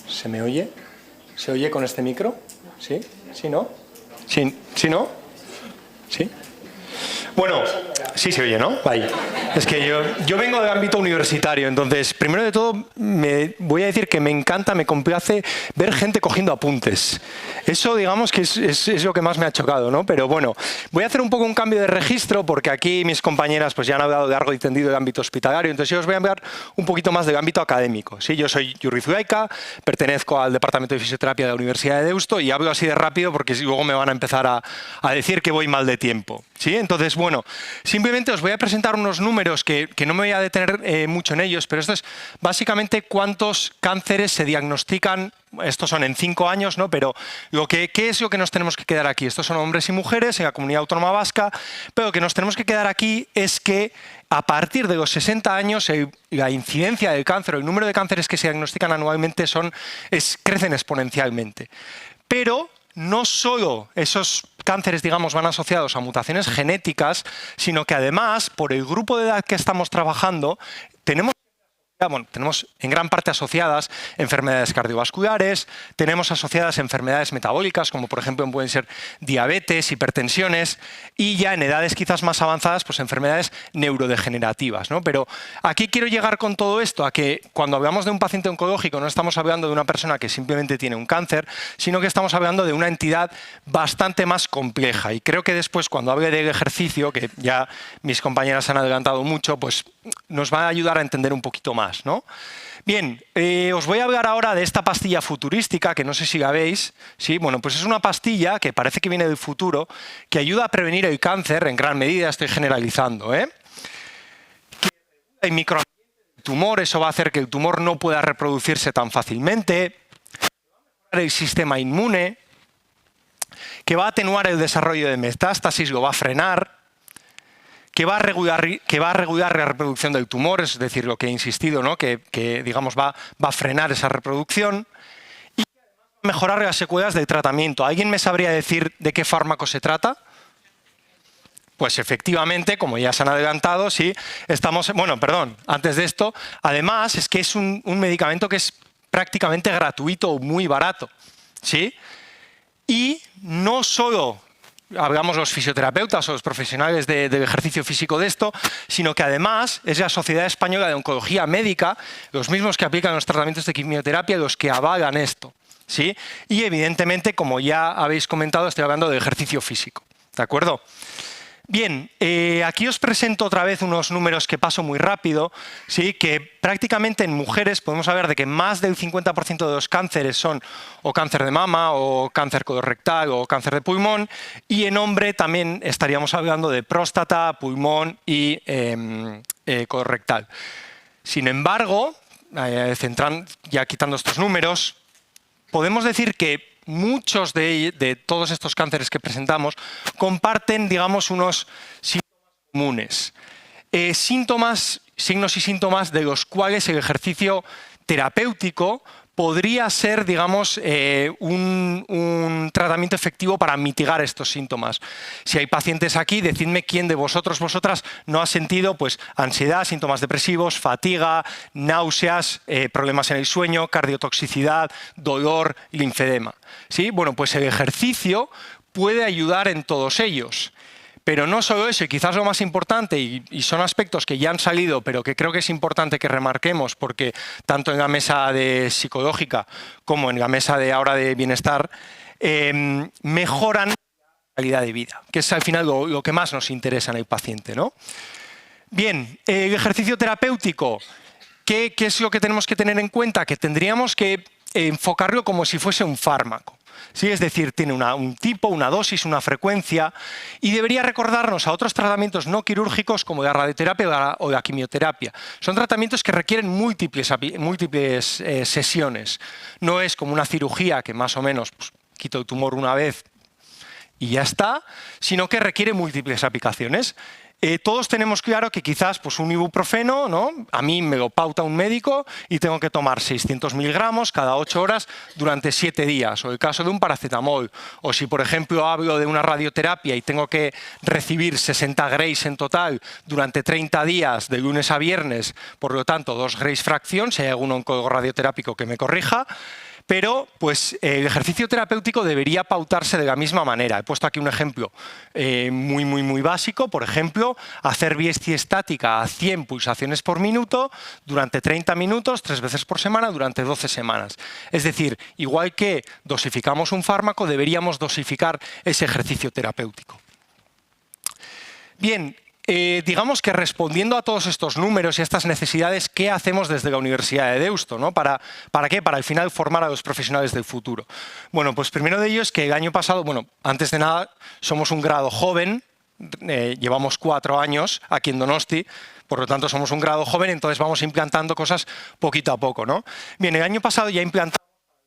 ¿Se me oye? ¿Se oye con este micro? ¿Sí? ¿Sí, no? ¿Sí, ¿sí no? ¿Sí? Bueno, sí se oye, ¿no? Ahí. Es que yo vengo del ámbito universitario, entonces, primero de todo, me voy a decir que me encanta, me complace ver gente cogiendo apuntes. Eso, digamos, que es lo que más me ha chocado, ¿no? Pero bueno, voy a hacer un poco un cambio de registro, porque aquí mis compañeras pues ya han hablado de largo y tendido del ámbito hospitalario, entonces yo os voy a hablar un poquito más del ámbito académico. ¿Sí? Yo soy Jurgi Zulaika, pertenezco al Departamento de Fisioterapia de la Universidad de Deusto, y hablo así de rápido porque luego me van a empezar a decir que voy mal de tiempo. ¿Sí? Entonces, bueno, simplemente os voy a presentar unos números que no me voy a detener mucho en ellos, pero esto es básicamente cuántos cánceres se diagnostican. Estos son en 5 años, ¿no? Pero ¿qué es lo que nos tenemos que quedar aquí? Estos son hombres y mujeres en la Comunidad Autónoma Vasca, pero lo que nos tenemos que quedar aquí es que a partir de los 60 años la incidencia del cáncer, el número de cánceres que se diagnostican anualmente crecen exponencialmente. Pero no solo esos cánceres, digamos, van asociados a mutaciones genéticas, sino que además, por el grupo de edad que estamos trabajando, tenemos en gran parte asociadas enfermedades cardiovasculares, tenemos asociadas enfermedades metabólicas, como por ejemplo pueden ser diabetes, hipertensiones, y ya en edades quizás más avanzadas, pues enfermedades neurodegenerativas, ¿no? Pero aquí quiero llegar con todo esto a que cuando hablamos de un paciente oncológico no estamos hablando de una persona que simplemente tiene un cáncer, sino que estamos hablando de una entidad bastante más compleja. Y creo que después, cuando hable del ejercicio, que ya mis compañeras han adelantado mucho, pues nos va a ayudar a entender un poquito más, ¿no? Bien, os voy a hablar ahora de esta pastilla futurística, que no sé si la veis. ¿Sí? Bueno, pues es una pastilla que parece que viene del futuro, que ayuda a prevenir el cáncer en gran medida, estoy generalizando, ¿eh? Que el microambiente del tumor, eso va a hacer que el tumor no pueda reproducirse tan fácilmente. el sistema inmune, que va a atenuar el desarrollo de metástasis, lo va a frenar, que va a regular la reproducción del tumor, es decir, lo que he insistido, ¿no? que digamos, va a frenar esa reproducción y que además va a mejorar las secuelas del tratamiento. ¿Alguien me sabría decir de qué fármaco se trata? Pues efectivamente, como ya se han adelantado, sí, estamos... Bueno, perdón, antes de esto, además es que es un medicamento que es prácticamente gratuito o muy barato, ¿sí? Y no solo hablamos los fisioterapeutas o los profesionales del ejercicio físico de esto, sino que además es la Sociedad Española de Oncología Médica, los mismos que aplican los tratamientos de quimioterapia, los que avalan esto, ¿sí? Y evidentemente, como ya habéis comentado, estoy hablando de ejercicio físico, ¿de acuerdo? Bien, aquí os presento otra vez unos números que paso muy rápido, ¿sí? Que prácticamente en mujeres podemos hablar de que más del 50% de los cánceres son o cáncer de mama o cáncer colorectal o cáncer de pulmón, y en hombre también estaríamos hablando de próstata, pulmón y colorectal. Sin embargo, ya quitando estos números, podemos decir que muchos de todos estos cánceres que presentamos comparten, digamos, unos síntomas comunes. Signos y síntomas de los cuales el ejercicio terapéutico podría ser, digamos, un tratamiento efectivo para mitigar estos síntomas. Si hay pacientes aquí, decidme quién de vosotras no ha sentido pues, ansiedad, síntomas depresivos, fatiga, náuseas, problemas en el sueño, cardiotoxicidad, dolor, linfedema. ¿Sí? Bueno, pues el ejercicio puede ayudar en todos ellos. Pero no solo eso, y quizás lo más importante, y son aspectos que ya han salido, pero que creo que es importante que remarquemos, porque tanto en la mesa psicológica como en la mesa ahora de bienestar, mejoran la calidad de vida, que es al final lo que más nos interesa en el paciente, ¿no? Bien, el ejercicio terapéutico, ¿qué es lo que tenemos que tener en cuenta? Que tendríamos que enfocarlo como si fuese un fármaco. ¿Sí? Es decir, tiene un tipo, una dosis, una frecuencia, y debería recordarnos a otros tratamientos no quirúrgicos como la radioterapia o la quimioterapia. Son tratamientos que requieren múltiples sesiones. No es como una cirugía que más o menos pues, quito el tumor una vez y ya está, sino que requiere múltiples aplicaciones. Todos tenemos claro que quizás pues, un ibuprofeno, ¿no? A mí me lo pauta un médico y tengo que tomar 600 miligramos cada 8 horas durante 7 días, o el caso de un paracetamol, o si por ejemplo hablo de una radioterapia y tengo que recibir 60 grays en total durante 30 días de lunes a viernes, por lo tanto 2 grays fracción, si hay algún oncólogo radioterápico que me corrija. Pero pues, el ejercicio terapéutico debería pautarse de la misma manera. He puesto aquí un ejemplo muy básico. Por ejemplo, hacer biestia estática a 100 pulsaciones por minuto durante 30 minutos, 3 veces por semana, durante 12 semanas. Es decir, igual que dosificamos un fármaco, deberíamos dosificar ese ejercicio terapéutico. Bien. Digamos que respondiendo a todos estos números y a estas necesidades, ¿qué hacemos desde la Universidad de Deusto, ¿no? ¿Para qué? Para al final formar a los profesionales del futuro. Bueno, pues primero de ello es que el año pasado, bueno, antes de nada, somos un grado joven, llevamos 4 años aquí en Donosti, por lo tanto somos un grado joven, entonces vamos implantando cosas poquito a poco, ¿no? Bien, el año pasado ya implantamos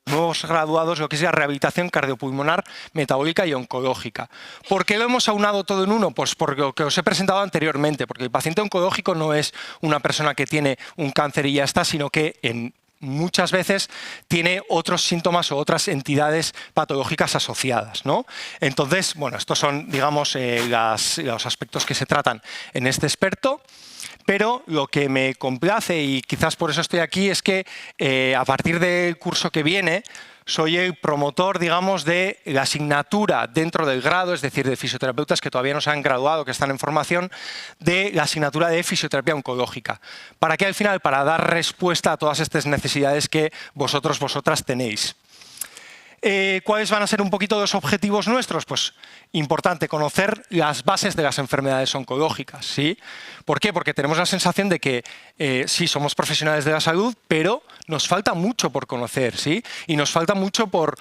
nuevos graduados lo que es la rehabilitación cardiopulmonar, metabólica y oncológica. ¿Por qué lo hemos aunado todo en uno? Pues por lo que os he presentado anteriormente, porque el paciente oncológico no es una persona que tiene un cáncer y ya está, sino que muchas veces tiene otros síntomas o otras entidades patológicas asociadas, ¿no? Entonces, bueno, estos son, digamos, los aspectos que se tratan en este experto. Pero lo que me complace, y quizás por eso estoy aquí, es que a partir del curso que viene soy el promotor, digamos, de la asignatura dentro del grado, es decir, de fisioterapeutas que todavía no se han graduado, que están en formación, de la asignatura de fisioterapia oncológica. ¿Para qué al final? Para dar respuesta a todas estas necesidades que vosotras tenéis. ¿Cuáles van a ser un poquito los objetivos nuestros? Pues importante conocer las bases de las enfermedades oncológicas, ¿sí? ¿Por qué? Porque tenemos la sensación de que sí, somos profesionales de la salud, pero nos falta mucho por conocer, ¿sí? Y nos falta mucho por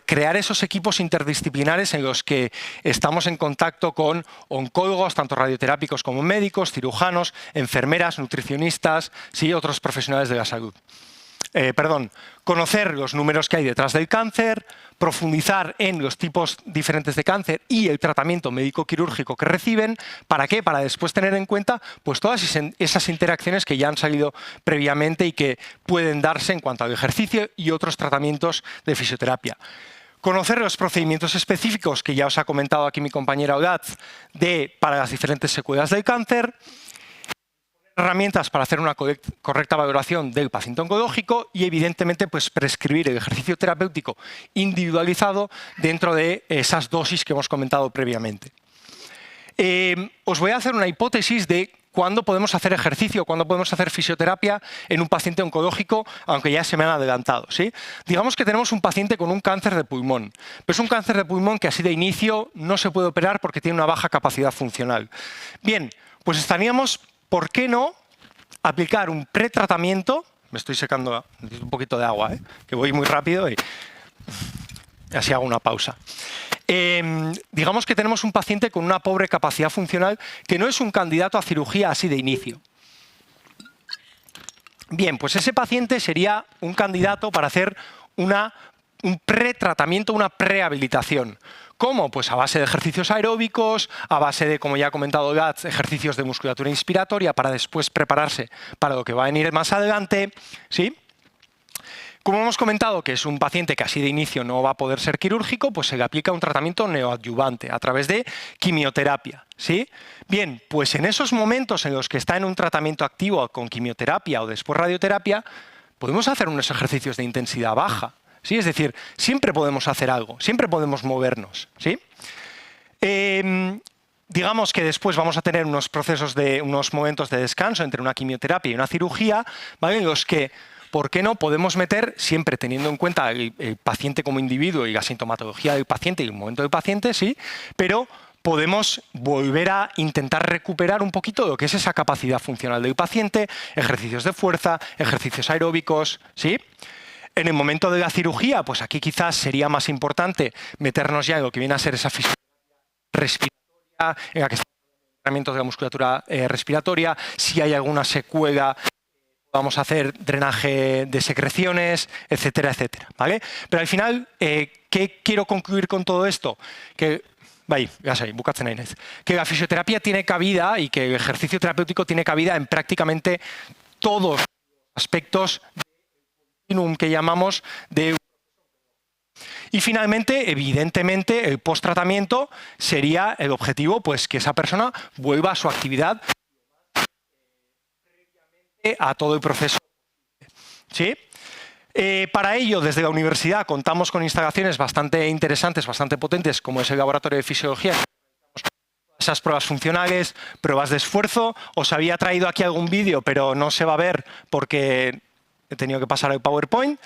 crear esos equipos interdisciplinares en los que estamos en contacto con oncólogos, tanto radioterápicos como médicos, cirujanos, enfermeras, nutricionistas, ¿sí? Otros profesionales de la salud. conocer los números que hay detrás del cáncer, profundizar en los tipos diferentes de cáncer y el tratamiento médico-quirúrgico que reciben. ¿Para qué? Para después tener en cuenta pues, todas esas interacciones que ya han salido previamente y que pueden darse en cuanto al ejercicio y otros tratamientos de fisioterapia. Conocer los procedimientos específicos que ya os ha comentado aquí mi compañera Olatz para las diferentes secuelas del cáncer, herramientas para hacer una correcta valoración del paciente oncológico y, evidentemente, pues, prescribir el ejercicio terapéutico individualizado dentro de esas dosis que hemos comentado previamente. Os voy a hacer una hipótesis de cuándo podemos hacer ejercicio, cuándo podemos hacer fisioterapia en un paciente oncológico, aunque ya se me han adelantado, ¿sí? Digamos que tenemos un paciente con un cáncer de pulmón, pero es un cáncer de pulmón que así de inicio no se puede operar porque tiene una baja capacidad funcional. Bien, pues estaríamos, ¿por qué no aplicar un pretratamiento? Me estoy secando un poquito de agua, que voy muy rápido y así hago una pausa. Digamos que tenemos un paciente con una pobre capacidad funcional que no es un candidato a cirugía así de inicio. Bien, pues ese paciente sería un candidato para hacer un pretratamiento, una prehabilitación. ¿Cómo? Pues a base de ejercicios aeróbicos, a base de, como ya ha comentado Gats, ejercicios de musculatura inspiratoria para después prepararse para lo que va a venir más adelante, ¿sí? Como hemos comentado que es un paciente que así de inicio no va a poder ser quirúrgico, pues se le aplica un tratamiento neoadyuvante a través de quimioterapia, ¿sí? Bien, pues en esos momentos en los que está en un tratamiento activo con quimioterapia o después radioterapia, podemos hacer unos ejercicios de intensidad baja, ¿sí? Es decir, siempre podemos hacer algo, siempre podemos movernos, ¿sí? Digamos que después vamos a tener unos momentos de descanso entre una quimioterapia y una cirugía, ¿vale? En los que, ¿por qué no? Podemos meter, siempre teniendo en cuenta el paciente como individuo y la sintomatología del paciente y el momento del paciente, sí, pero podemos volver a intentar recuperar un poquito lo que es esa capacidad funcional del paciente, ejercicios de fuerza, ejercicios aeróbicos, ¿sí? En el momento de la cirugía, pues aquí quizás sería más importante meternos ya en lo que viene a ser esa fisioterapia respiratoria, en la que estamos hablando de entrenamientos de la musculatura respiratoria, si hay alguna secuela, vamos a hacer drenaje de secreciones, etcétera, etcétera, ¿vale? Pero al final, ¿qué quiero concluir con todo esto? Que la fisioterapia tiene cabida y que el ejercicio terapéutico tiene cabida en prácticamente todos los aspectos del continuum que llamamos de... Y finalmente, evidentemente, el post-tratamiento sería el objetivo, pues que esa persona vuelva a su actividad a todo el proceso, ¿sí? Para ello, desde la universidad contamos con instalaciones bastante interesantes, bastante potentes, como es el laboratorio de fisiología. Esas pruebas funcionales, pruebas de esfuerzo. Os había traído aquí algún vídeo, pero no se va a ver porque he tenido que pasar el PowerPoint.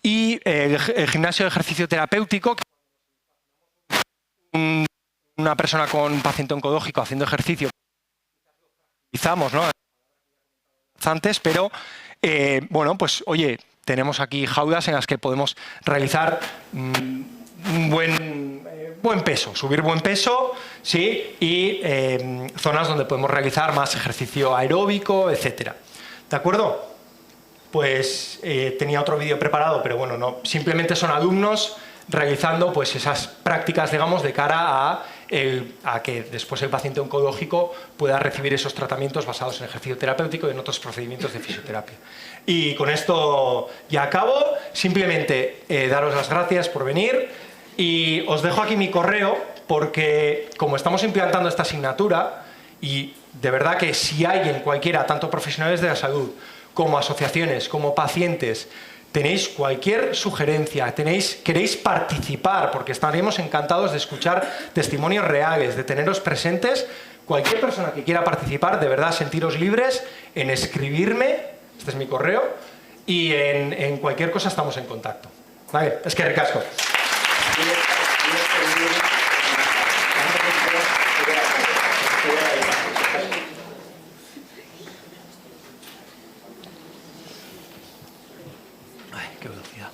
Y el gimnasio de ejercicio terapéutico, una persona con un paciente oncológico haciendo ejercicio, utilizamos, ¿no? Antes, pero bueno, pues oye, tenemos aquí jaulas en las que podemos realizar un buen peso, subir buen peso, ¿sí? Y zonas donde podemos realizar más ejercicio aeróbico, etcétera. ¿De acuerdo? Pues tenía otro vídeo preparado, pero bueno, no, simplemente son alumnos realizando pues esas prácticas, digamos, de cara a que después el paciente oncológico pueda recibir esos tratamientos basados en ejercicio terapéutico y en otros procedimientos de fisioterapia. Y con esto ya acabo. Simplemente daros las gracias por venir y os dejo aquí mi correo porque como estamos implantando esta asignatura y de verdad que si alguien, cualquiera, tanto profesionales de la salud como asociaciones, como pacientes, tenéis cualquier sugerencia, queréis participar, porque estaríamos encantados de escuchar testimonios reales, de teneros presentes, cualquier persona que quiera participar, de verdad, sentiros libres en escribirme, este es mi correo, y en cualquier cosa estamos en contacto. Vale, es que ricasco. Qué velocidad.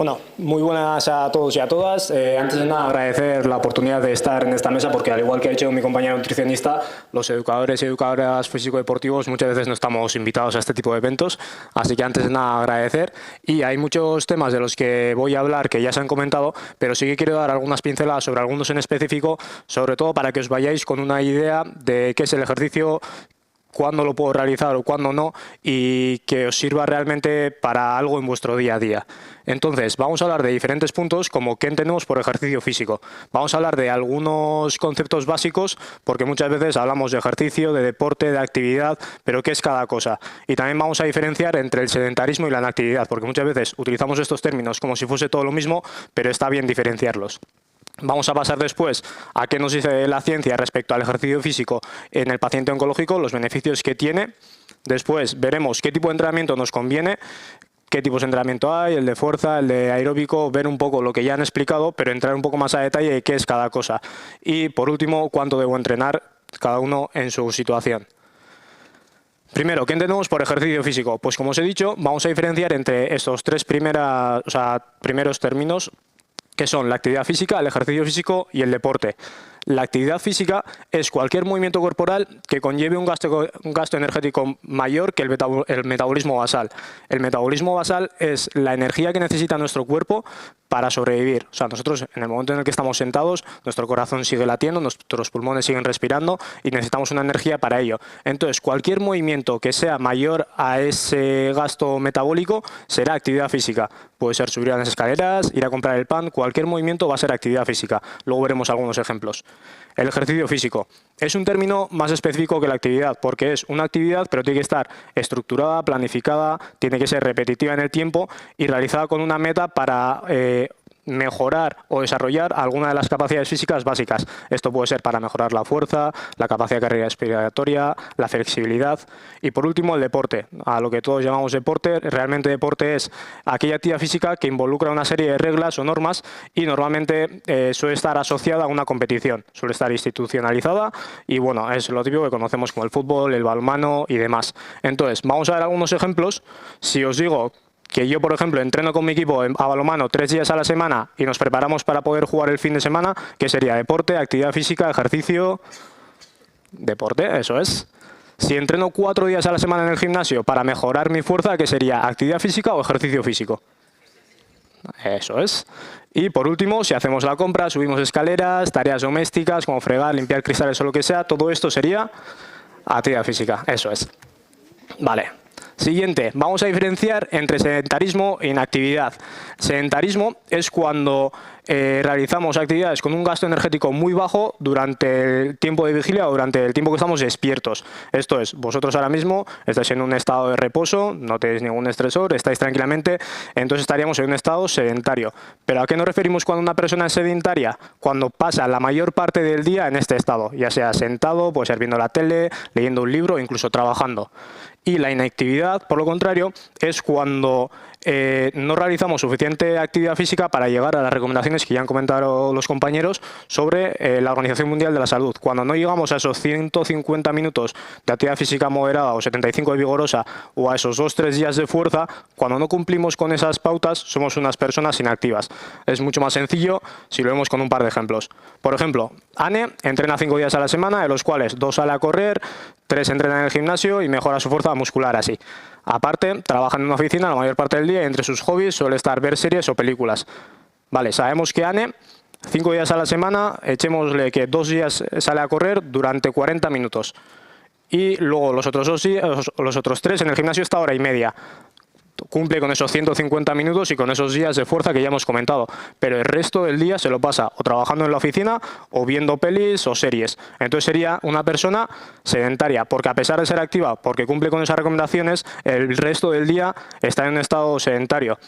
Bueno, muy buenas a todos y a todas. Antes de nada, agradecer la oportunidad de estar en esta mesa porque, al igual que ha dicho mi compañero nutricionista, los educadores y educadoras físico-deportivos muchas veces no estamos invitados a este tipo de eventos. Así que antes de nada, agradecer. Y hay muchos temas de los que voy a hablar que ya se han comentado, pero sí que quiero dar algunas pinceladas sobre algunos en específico, sobre todo para que os vayáis con una idea de qué es el ejercicio, cuándo lo puedo realizar o cuándo no, y que os sirva realmente para algo en vuestro día a día. Entonces, vamos a hablar de diferentes puntos, como qué entendemos por ejercicio físico. Vamos a hablar de algunos conceptos básicos, porque muchas veces hablamos de ejercicio, de deporte, de actividad, pero qué es cada cosa. Y también vamos a diferenciar entre el sedentarismo y la inactividad, porque muchas veces utilizamos estos términos como si fuese todo lo mismo, pero está bien diferenciarlos. Vamos a pasar después a qué nos dice la ciencia respecto al ejercicio físico en el paciente oncológico, los beneficios que tiene. Después veremos qué tipo de entrenamiento nos conviene, qué tipos de entrenamiento hay, el de fuerza, el de aeróbico, ver un poco lo que ya han explicado, pero entrar un poco más a detalle de qué es cada cosa. Y por último, cuánto debo entrenar cada uno en su situación. Primero, ¿qué entendemos por ejercicio físico? Pues como os he dicho, vamos a diferenciar entre estos tres primeros términos, que son la actividad física, el ejercicio físico y el deporte. La actividad física es cualquier movimiento corporal que conlleve un gasto energético mayor que el metabolismo basal. El metabolismo basal es la energía que necesita nuestro cuerpo para sobrevivir. O sea, nosotros en el momento en el que estamos sentados, nuestro corazón sigue latiendo, nuestros pulmones siguen respirando y necesitamos una energía para ello. Entonces, cualquier movimiento que sea mayor a ese gasto metabólico será actividad física. Puede ser subir a las escaleras, ir a comprar el pan, cualquier movimiento va a ser actividad física. Luego veremos algunos ejemplos. El ejercicio físico es un término más específico que la actividad, porque es una actividad, pero tiene que estar estructurada, planificada, tiene que ser repetitiva en el tiempo y realizada con una meta para mejorar o desarrollar alguna de las capacidades físicas básicas. Esto puede ser para mejorar la fuerza, la capacidad cardiorrespiratoria, la flexibilidad y, por último, el deporte. A lo que todos llamamos deporte, realmente deporte es aquella actividad física que involucra una serie de reglas o normas y normalmente suele estar asociada a una competición, suele estar institucionalizada y, bueno, es lo típico que conocemos como el fútbol, el balonmano y demás. Entonces, vamos a ver algunos ejemplos. Si os digo que yo, por ejemplo, entreno con mi equipo a balonmano 3 días a la semana y nos preparamos para poder jugar el fin de semana, ¿qué sería? Deporte, actividad física, ejercicio, deporte, eso es. Si entreno 4 días a la semana en el gimnasio para mejorar mi fuerza, ¿qué sería? ¿Actividad física o ejercicio físico? Eso es. Y por último, si hacemos la compra, subimos escaleras, tareas domésticas como fregar, limpiar cristales o lo que sea, todo esto sería actividad física, eso es. Vale. Siguiente, vamos a diferenciar entre sedentarismo e inactividad. Sedentarismo es cuando realizamos actividades con un gasto energético muy bajo durante el tiempo de vigilia o durante el tiempo que estamos despiertos. Esto es, vosotros ahora mismo estáis en un estado de reposo, no tenéis ningún estresor, estáis tranquilamente, entonces estaríamos en un estado sedentario. ¿Pero a qué nos referimos cuando una persona es sedentaria? Cuando pasa la mayor parte del día en este estado, ya sea sentado, puede ser viendo la tele, leyendo un libro o incluso trabajando. Y la inactividad, por lo contrario, es cuando no realizamos suficiente actividad física para llegar a las recomendaciones que ya han comentado los compañeros sobre la Organización Mundial de la Salud. Cuando no llegamos a esos 150 minutos de actividad física moderada o 75 de vigorosa o a esos 2-3 días de fuerza, cuando no cumplimos con esas pautas, somos unas personas inactivas. Es mucho más sencillo si lo vemos con un par de ejemplos. Por ejemplo, Anne entrena 5 días a la semana, de los cuales 2 sale a correr, 3 entrena en el gimnasio y mejora su fuerza muscular así. Aparte, trabaja en una oficina la mayor parte del día y entre sus hobbies suele estar ver series o películas. Vale, sabemos que Anne, 5 días a la semana, echémosle que 2 días sale a correr durante 40 minutos. Y luego los otros 3 en el gimnasio está hora y media. Cumple con esos 150 minutos y con esos días de fuerza que ya hemos comentado, pero el resto del día se lo pasa o trabajando en la oficina o viendo pelis o series. Entonces sería una persona sedentaria, porque a pesar de ser activa, porque cumple con esas recomendaciones, el resto del día está en un estado sedentario.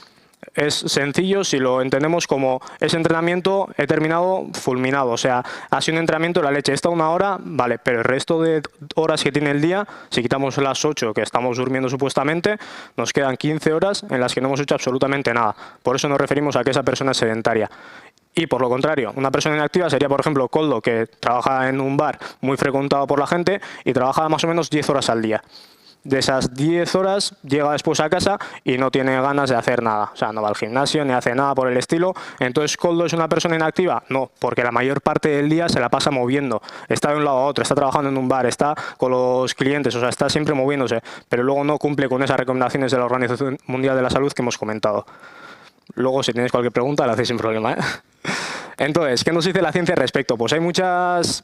Es sencillo si lo entendemos como ese entrenamiento he terminado fulminado, o sea, ha sido un entrenamiento de la leche, está 1 hora, vale, pero el resto de horas que tiene el día, si quitamos las 8 que estamos durmiendo supuestamente, nos quedan 15 horas en las que no hemos hecho absolutamente nada. Por eso nos referimos a que esa persona es sedentaria. Y por lo contrario, una persona inactiva sería, por ejemplo, Koldo, que trabaja en un bar muy frecuentado por la gente y trabaja más o menos 10 horas al día. de esas 10 horas llega después a casa y no tiene ganas de hacer nada. O sea, no va al gimnasio ni hace nada por el estilo. Entonces, ¿Koldo es una persona inactiva? No, porque la mayor parte del día se la pasa moviendo. Está de un lado a otro, está trabajando en un bar, está con los clientes, o sea, está siempre moviéndose, pero luego no cumple con esas recomendaciones de la Organización Mundial de la Salud que hemos comentado. Luego, si tenéis cualquier pregunta, la hacéis sin problema, ¿eh? Entonces, ¿qué nos dice la ciencia al respecto? Pues hay muchos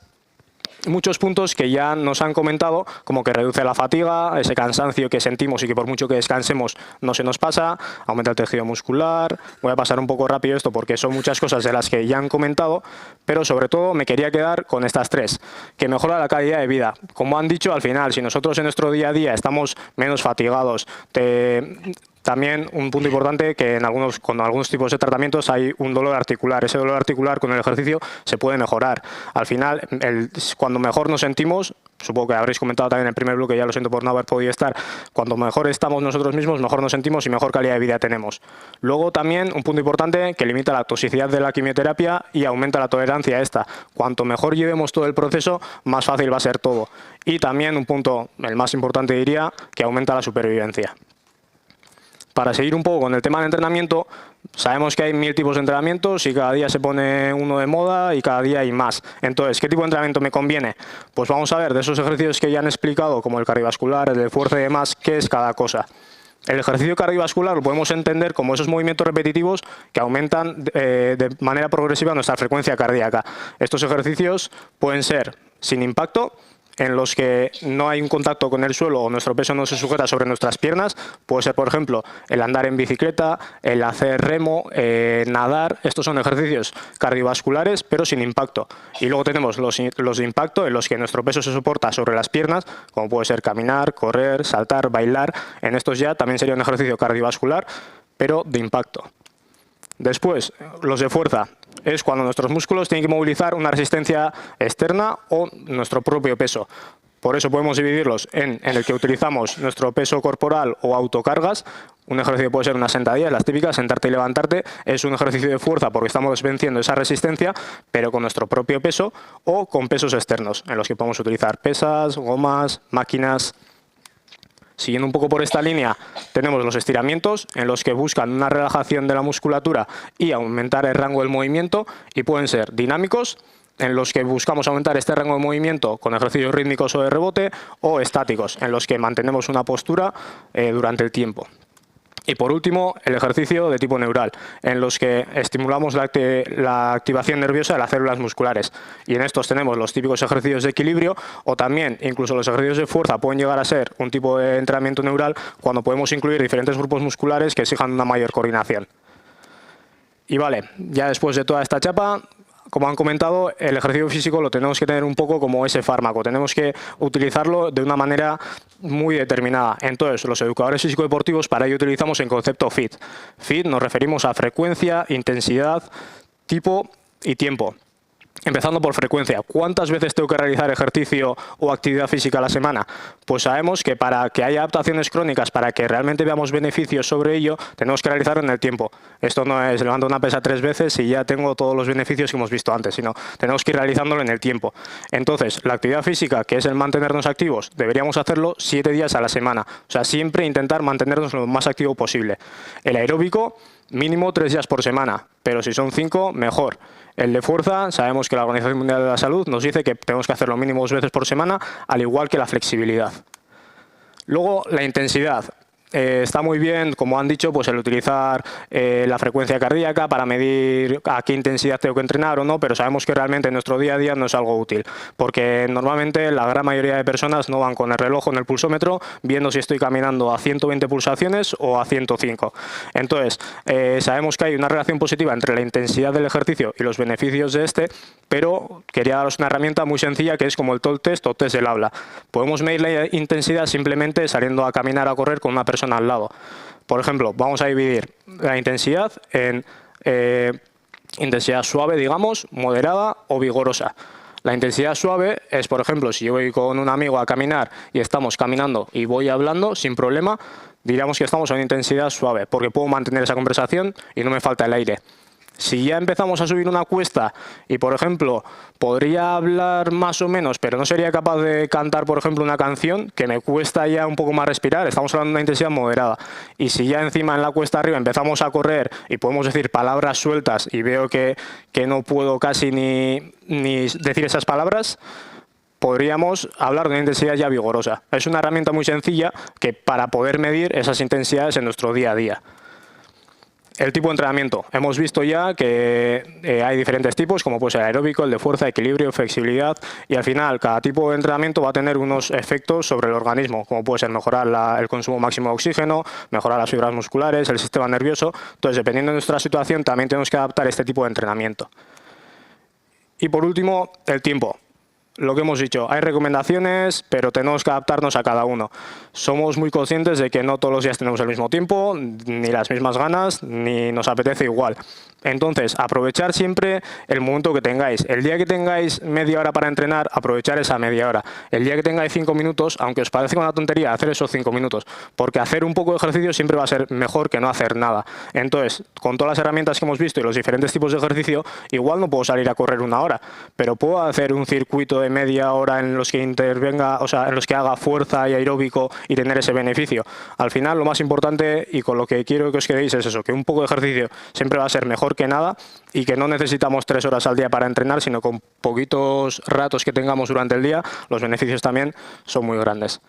puntos que ya nos han comentado, como que reduce la fatiga, ese cansancio que sentimos y que por mucho que descansemos no se nos pasa, aumenta el tejido muscular. Voy a pasar un poco rápido esto porque son muchas cosas de las que ya han comentado, pero sobre todo me quería quedar con estas tres, que mejora la calidad de vida. Como han dicho, al final, si nosotros en nuestro día a día estamos menos fatigados, también un punto importante que con algunos tipos de tratamientos hay un dolor articular. Ese dolor articular con el ejercicio se puede mejorar. Al final, cuando mejor nos sentimos, supongo que habréis comentado también en el primer bloque, ya lo siento por no haber podido estar, cuando mejor estamos nosotros mismos, mejor nos sentimos y mejor calidad de vida tenemos. Luego también un punto importante que limita la toxicidad de la quimioterapia y aumenta la tolerancia a esta. Cuanto mejor llevemos todo el proceso, más fácil va a ser todo. Y también un punto, el más importante diría, que aumenta la supervivencia. Para seguir un poco con el tema del entrenamiento, sabemos que hay 1000 tipos de entrenamientos y cada día se pone uno de moda y cada día hay más. Entonces, ¿qué tipo de entrenamiento me conviene? Pues vamos a ver de esos ejercicios que ya han explicado, como el cardiovascular, el de fuerza y demás, qué es cada cosa. El ejercicio cardiovascular lo podemos entender como esos movimientos repetitivos que aumentan de manera progresiva nuestra frecuencia cardíaca. Estos ejercicios pueden ser sin impacto, en los que no hay un contacto con el suelo o nuestro peso no se sujeta sobre nuestras piernas. Puede ser, por ejemplo, el andar en bicicleta, el hacer remo, nadar. Estos son ejercicios cardiovasculares, pero sin impacto. Y luego tenemos los de impacto, en los que nuestro peso se soporta sobre las piernas, como puede ser caminar, correr, saltar, bailar. En estos ya también sería un ejercicio cardiovascular, pero de impacto. Después, los de fuerza. Es cuando nuestros músculos tienen que movilizar una resistencia externa o nuestro propio peso. Por eso podemos dividirlos en el que utilizamos nuestro peso corporal o autocargas. Un ejercicio puede ser una sentadilla, las típicas, sentarte y levantarte. Es un ejercicio de fuerza porque estamos venciendo esa resistencia, pero con nuestro propio peso o con pesos externos, en los que podemos utilizar pesas, gomas, máquinas. Siguiendo un poco por esta línea, tenemos los estiramientos, en los que buscan una relajación de la musculatura y aumentar el rango del movimiento, y pueden ser dinámicos, en los que buscamos aumentar este rango de movimiento con ejercicios rítmicos o de rebote, o estáticos, en los que mantenemos una postura durante el tiempo. Y por último, el ejercicio de tipo neural, en los que estimulamos la activación nerviosa de las células musculares. Y en estos tenemos los típicos ejercicios de equilibrio, o también incluso los ejercicios de fuerza pueden llegar a ser un tipo de entrenamiento neural cuando podemos incluir diferentes grupos musculares que exijan una mayor coordinación. Y vale, ya después de toda esta chapa, como han comentado, el ejercicio físico lo tenemos que tener un poco como ese fármaco. Tenemos que utilizarlo de una manera muy determinada. Entonces, los educadores físico-deportivos para ello utilizamos el concepto FIT. FIT nos referimos a frecuencia, intensidad, tipo y tiempo. Empezando por frecuencia. ¿Cuántas veces tengo que realizar ejercicio o actividad física a la semana? Pues sabemos que para que haya adaptaciones crónicas, para que realmente veamos beneficios sobre ello, tenemos que realizarlo en el tiempo. Esto no es levanto una pesa 3 veces y ya tengo todos los beneficios que hemos visto antes, sino tenemos que ir realizándolo en el tiempo. Entonces, la actividad física, que es el mantenernos activos, deberíamos hacerlo 7 días a la semana. O sea, siempre intentar mantenernos lo más activo posible. El aeróbico, mínimo 3 días por semana, pero si son 5, mejor. El de fuerza, sabemos que la Organización Mundial de la Salud nos dice que tenemos que hacerlo mínimo 2 veces por semana, al igual que la flexibilidad. Luego, la intensidad. Está muy bien, como han dicho, pues el utilizar la frecuencia cardíaca para medir a qué intensidad tengo que entrenar o no, pero sabemos que realmente en nuestro día a día no es algo útil, porque normalmente la gran mayoría de personas no van con el reloj o en el pulsómetro viendo si estoy caminando a 120 pulsaciones o a 105. Entonces, sabemos que hay una relación positiva entre la intensidad del ejercicio y los beneficios de este, pero quería daros una herramienta muy sencilla que es como el TOL test o test del habla. Podemos medir la intensidad simplemente saliendo a caminar, a correr con una persona al lado. Por ejemplo, vamos a dividir la intensidad en intensidad suave, digamos, moderada o vigorosa. La intensidad suave es, por ejemplo, si yo voy con un amigo a caminar y estamos caminando y voy hablando sin problema, diríamos que estamos a una intensidad suave, porque puedo mantener esa conversación y no me falta el aire. Si ya empezamos a subir una cuesta y, por ejemplo, podría hablar más o menos, pero no sería capaz de cantar, por ejemplo, una canción, que me cuesta ya un poco más respirar, estamos hablando de una intensidad moderada. Y si ya encima en la cuesta arriba empezamos a correr y podemos decir palabras sueltas y veo que no puedo casi ni decir esas palabras, podríamos hablar de una intensidad ya vigorosa. Es una herramienta muy sencilla que para poder medir esas intensidades en nuestro día a día. El tipo de entrenamiento. Hemos visto ya que hay diferentes tipos, como puede ser aeróbico, el de fuerza, equilibrio, flexibilidad, y al final cada tipo de entrenamiento va a tener unos efectos sobre el organismo, como puede ser mejorar el consumo máximo de oxígeno, mejorar las fibras musculares, el sistema nervioso. Entonces, dependiendo de nuestra situación, también tenemos que adaptar este tipo de entrenamiento. Y por último, el tiempo. Lo que hemos dicho, hay recomendaciones, pero tenemos que adaptarnos a cada uno. Somos muy conscientes de que no todos los días tenemos el mismo tiempo, ni las mismas ganas, ni nos apetece igual. Entonces, aprovechar siempre el momento que tengáis. El día que tengáis media hora para entrenar, aprovechar esa media hora. El día que tengáis 5 minutos, aunque os parezca una tontería, hacer esos 5 minutos. Porque hacer un poco de ejercicio siempre va a ser mejor que no hacer nada. Entonces, con todas las herramientas que hemos visto y los diferentes tipos de ejercicio, igual no puedo salir a correr 1 hora, pero puedo hacer un circuito de media hora en los que intervenga, o sea, en los que haga fuerza y aeróbico y tener ese beneficio. Al final, lo más importante y con lo que quiero que os quedéis es eso, que un poco de ejercicio siempre va a ser mejor que nada y que no necesitamos 3 horas al día para entrenar, sino con poquitos ratos que tengamos durante el día, los beneficios también son muy grandes.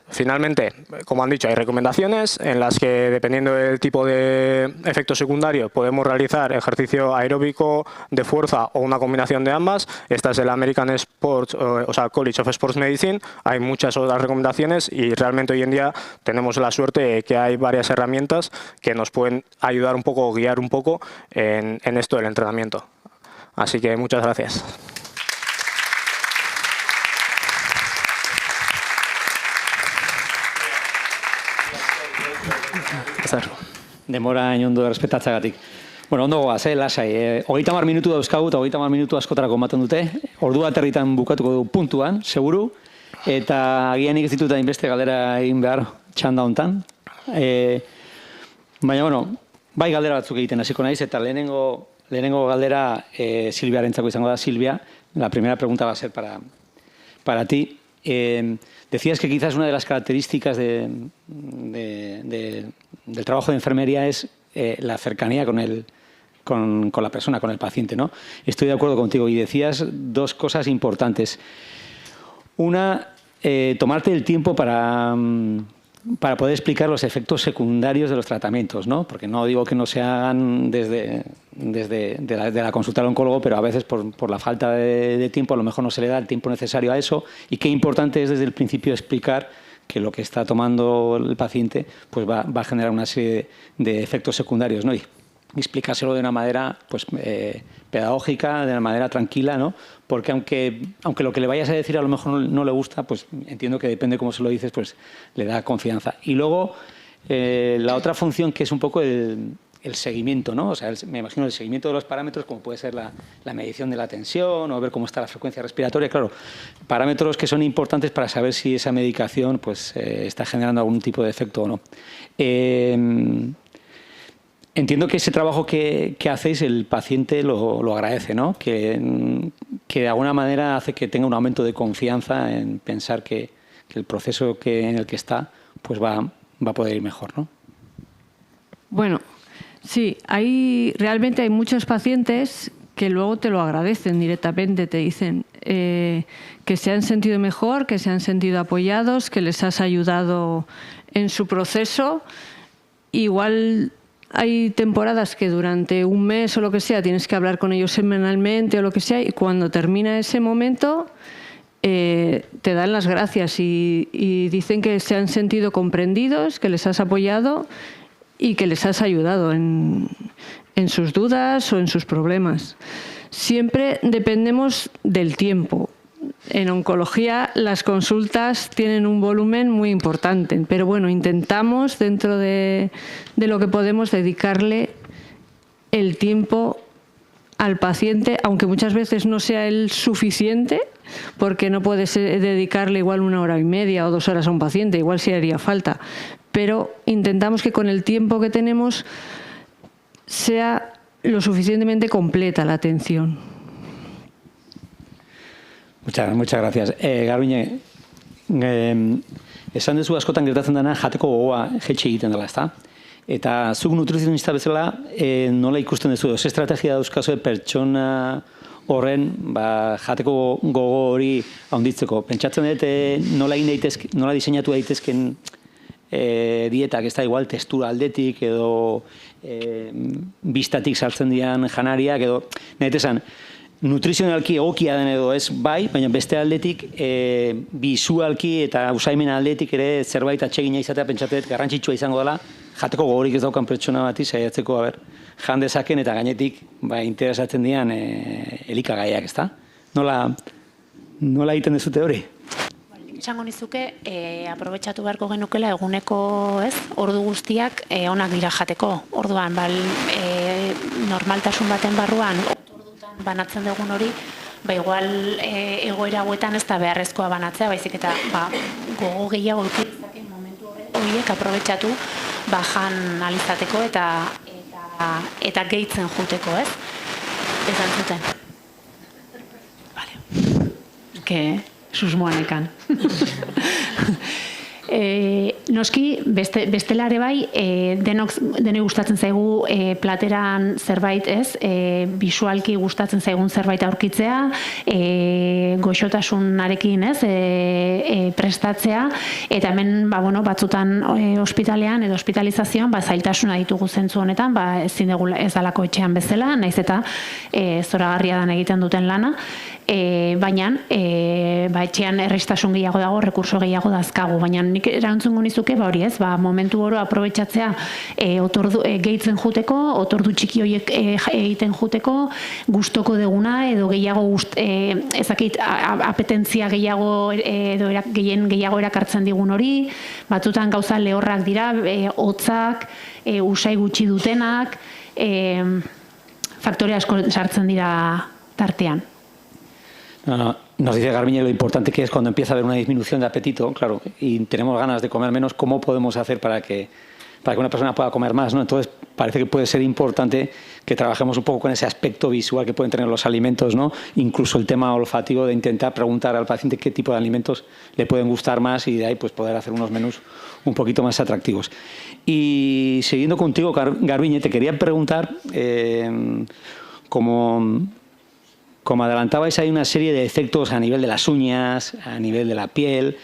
Finalmente, como han dicho, hay recomendaciones en las que, dependiendo del tipo de efecto secundario, podemos realizar ejercicio aeróbico, de fuerza o una combinación de ambas. Esta es el American Sports, o sea, College of Sports Medicine. Hay muchas otras recomendaciones y realmente hoy en día tenemos la suerte de que hay varias herramientas que nos pueden ayudar un poco o guiar un poco en esto del entrenamiento. Así que muchas gracias. Demora ondo errespetatzagatik. Bueno, ondo goaz, lasai. 30 minutu dauzkagu eta 30 minutu askotarako ematen dute. Ordua aterritan bukatuko du puntuan, seguru. Eta agian ez dituta inbeste galdera egin behar txanda hontan. Baina, bueno, bai galdera batzuk egiten hasiko naiz, eta lehenengo galdera Silviarentzako izango da. Silvia, la primera pregunta va a ser para ti. Decías que quizás una de las características del trabajo de enfermería es la cercanía con la persona, con el paciente, ¿no? Estoy de acuerdo contigo y decías 2 cosas importantes. Una, tomarte el tiempo para poder explicar los efectos secundarios de los tratamientos, ¿no? Porque no digo que no se hagan desde la consulta al oncólogo, pero a veces por la falta de tiempo a lo mejor no se le da el tiempo necesario a eso, y qué importante es desde el principio explicar que lo que está tomando el paciente pues va a generar una serie de efectos secundarios, ¿no? Y explicárselo de una manera pues, pedagógica, de una manera tranquila, ¿no? Porque aunque lo que le vayas a decir a lo mejor no le gusta, pues entiendo que depende de cómo se lo dices, pues le da confianza. Y luego la otra función, que es un poco el seguimiento, ¿no? O sea, me imagino el seguimiento de los parámetros, como puede ser la medición de la tensión o ver cómo está la frecuencia respiratoria. Claro, parámetros que son importantes para saber si esa medicación pues, está generando algún tipo de efecto o no. Entiendo que ese trabajo que hacéis el paciente lo agradece, ¿no? Que de alguna manera hace que tenga un aumento de confianza en pensar que el proceso en el que está pues va a poder ir mejor, ¿no? Bueno, sí, realmente hay muchos pacientes que luego te lo agradecen directamente, te dicen que se han sentido mejor, que se han sentido apoyados, que les has ayudado en su proceso. Igual hay temporadas que durante un mes o lo que sea tienes que hablar con ellos semanalmente o lo que sea, y cuando termina ese momento te dan las gracias y dicen que se han sentido comprendidos, que les has apoyado y que les has ayudado en sus dudas o en sus problemas. Siempre dependemos del tiempo. En oncología las consultas tienen un volumen muy importante, pero bueno, intentamos dentro de lo que podemos dedicarle el tiempo al paciente, aunque muchas veces no sea el suficiente, porque no puedes dedicarle igual 1 hora y media o 2 horas a un paciente, igual sí haría falta, pero intentamos que con el tiempo que tenemos sea lo suficientemente completa la atención. Muchas gracias. Garbiñe, esan duzu askotan gertatzen dena jateko gogoa jetxe egiten dela, ezta? Eta zuk nutrizionista bezala nola ikusten duzu, ze estrategia dauzkazue pertsona horren jateko gogo hori handitzeko. Pentsatzen dut nola diseinatu daitezken dietak, ez da igual testura aldetik edo bistatik sartzen dian janariak edo, nahi esan, nutrizionalki egokia den edo ez bai, baina beste aldetik bisualki eta usaimen aldetik ere zerbait atsegina izatea pentsatzen garrantzitsua izango dela, jateko gogorik ez daukan pertsona bati saiatzeko jan dezaken eta gainetik interesatzen dian elikagaiak, ezta? Nola egiten dezute hori? Esango nizuke, aprobetxatu beharko genukela eguneko ordu guztiak onak dira jateko. Orduan, normaltasun baten barruan, banatzen dugun hori, igual egoera hauetan ez da beharrezkoa banatzea, baizik eta gogo gehiago eukitzake momentu horiek aprobetxatu jan alizateko eta gehitzen juteko, ez? Esan zuten. Vale. Que susmoanekan. Noski, bestelare bai, denoi gustatzen zaigu plateran zerbait, ez? Bisualki gustatzen zaigun zerbait aurkitzea, goxotasunarekin, ez? Prestatzea, eta hemen, batzutan ospitalean edo hospitalizazioan, zailtasuna ditugu zentzu honetan, ezin dugu ez dalako etxean bezala, naiz eta zoragarria dan egiten duten lana, baina etxean errestasun gehiago dago, rekurso gehiago dazkagu, baina nik erantzungo nizuke, hori ez, momentu oro aprobetxatzea gehitzen juteko, otordu txiki horiek egiten juteko, gustoko deguna, edo gehiago ezakit apetentzia gehiago edo gehiago erakartzen digun hori, batzutan gauza lehorrak dira, hotzak, usai gutxi dutenak, faktore asko sartzen dira tartean. Nos dice Garbiñe lo importante que es cuando empieza a haber una disminución de apetito, claro, y tenemos ganas de comer menos, ¿cómo podemos hacer para que una persona pueda comer más, ¿no? Entonces, parece que puede ser importante que trabajemos un poco con ese aspecto visual que pueden tener los alimentos, ¿no? Incluso el tema olfativo de intentar preguntar al paciente qué tipo de alimentos le pueden gustar más y de ahí pues poder hacer unos menús un poquito más atractivos. Y siguiendo contigo, Garbiñe, te quería preguntar, como adelantabais, hay una serie de efectos a nivel de las uñas, a nivel de la piel.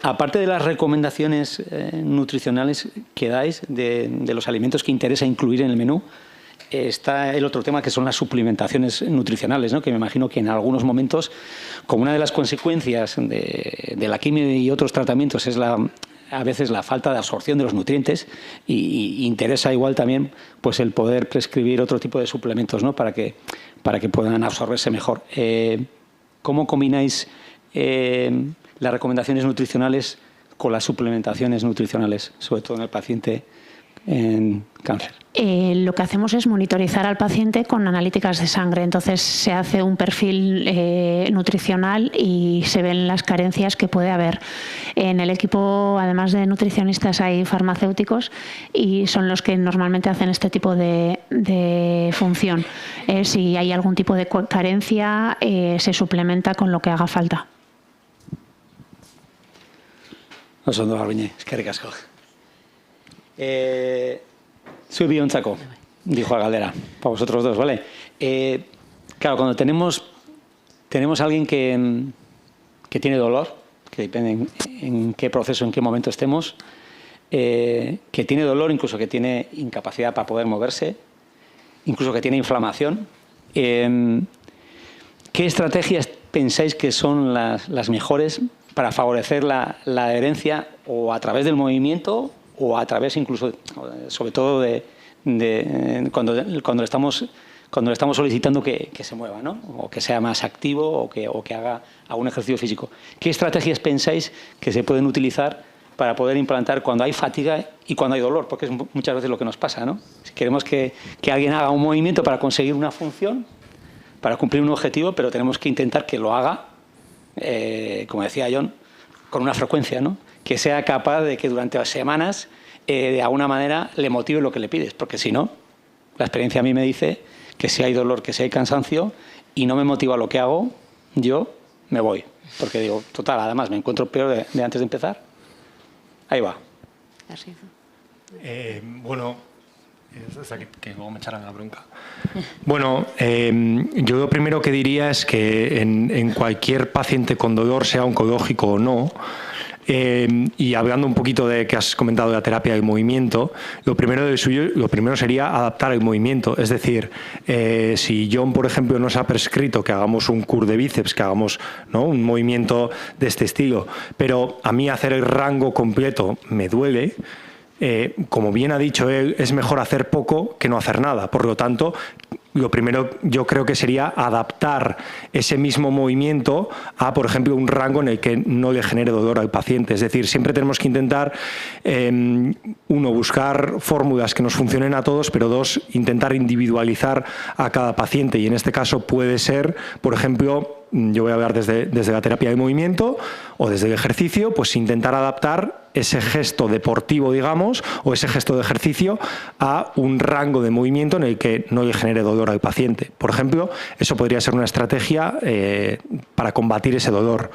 Aparte de las recomendaciones nutricionales que dais de los alimentos que interesa incluir en el menú, está el otro tema que son las suplementaciones nutricionales, ¿no? Que me imagino que en algunos momentos, como una de las consecuencias de la quimio y otros tratamientos es a veces la falta de absorción de los nutrientes y interesa igual también pues el poder prescribir otro tipo de suplementos, ¿no? para que puedan absorberse mejor. ¿Cómo combináis las recomendaciones nutricionales con las suplementaciones nutricionales, sobre todo en el paciente en cáncer? Lo que hacemos es monitorizar al paciente con analíticas de sangre. Entonces se hace un perfil nutricional y se ven las carencias que puede haber. En el equipo, además de nutricionistas, hay farmacéuticos y son los que normalmente hacen este tipo de función. Si hay algún tipo de carencia, se suplementa con lo que haga falta. Oso ondo, Garbiñe, eskerrik asko. Soy Bionzaco, dijo a Galdera, para vosotros dos, ¿vale? Claro, cuando tenemos a alguien que tiene dolor, que depende en qué proceso, en qué momento estemos, que tiene dolor, incluso que tiene incapacidad para poder moverse, incluso que tiene inflamación, ¿qué estrategias pensáis que son las mejores para favorecer la adherencia o a través del movimiento o a través incluso, sobre todo, cuando le estamos solicitando que se mueva, ¿no? O que sea más activo o que haga algún ejercicio físico? ¿Qué estrategias pensáis que se pueden utilizar para poder implantar cuando hay fatiga y cuando hay dolor? Porque es muchas veces lo que nos pasa, ¿no? Si queremos que alguien haga un movimiento para conseguir una función, para cumplir un objetivo, pero tenemos que intentar que lo haga, como decía John, con una frecuencia, ¿no? Que sea capaz de que durante las semanas, de alguna manera, le motive lo que le pides, porque si no, La experiencia a mí me dice que si hay dolor, que si hay cansancio y no me motiva lo que hago, yo me voy. Porque digo, total, además me encuentro peor de antes de empezar. Ahí va. Bueno, que luego me echarán la bronca. Bueno, yo lo primero que diría es que en cualquier paciente con dolor, sea oncológico o no, y hablando un poquito de que has comentado de la terapia del movimiento, lo primero sería adaptar el movimiento. Es decir, si John, por ejemplo, nos ha prescrito que hagamos un curl de bíceps, que hagamos, ¿no?, un movimiento de este estilo, pero a mí hacer el rango completo me duele, como bien ha dicho él, es mejor hacer poco que no hacer nada. Por lo tanto, lo primero yo creo que sería adaptar ese mismo movimiento a, por ejemplo, un rango en el que no le genere dolor al paciente. Es decir, siempre tenemos que intentar, uno, buscar fórmulas que nos funcionen a todos, pero dos, intentar individualizar a cada paciente. Y en este caso puede ser, por ejemplo, yo voy a hablar desde la terapia de movimiento o desde el ejercicio, pues intentar adaptar ese gesto deportivo, digamos, o ese gesto de ejercicio a un rango de movimiento en el que no le genere dolor al paciente. Por ejemplo, eso podría ser una estrategia para combatir ese dolor.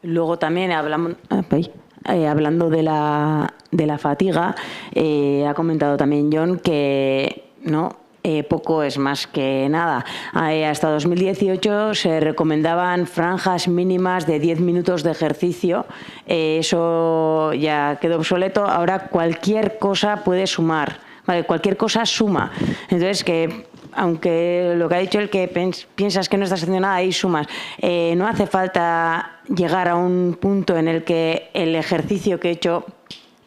Luego también hablando de la fatiga, ha comentado también John que no poco es más que nada. Hasta 2018 se recomendaban franjas mínimas de 10 minutos de ejercicio. Eso ya quedó obsoleto. Ahora cualquier cosa puede sumar. Vale, cualquier cosa suma. Entonces, que aunque lo que ha dicho el que piensas que no estás haciendo nada, ahí sumas. No hace falta llegar a un punto en el que el ejercicio que he hecho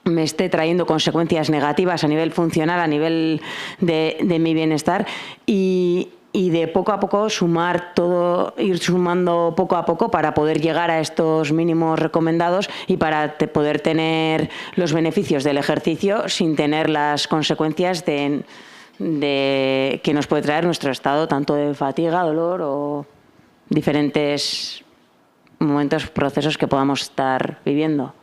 me esté trayendo consecuencias negativas a nivel funcional, a nivel de mi bienestar, y de poco a poco sumar todo, ir sumando poco a poco para poder llegar a estos mínimos recomendados y para poder tener los beneficios del ejercicio sin tener las consecuencias que nos puede traer nuestro estado, tanto de fatiga, dolor o diferentes momentos, procesos que podamos estar viviendo.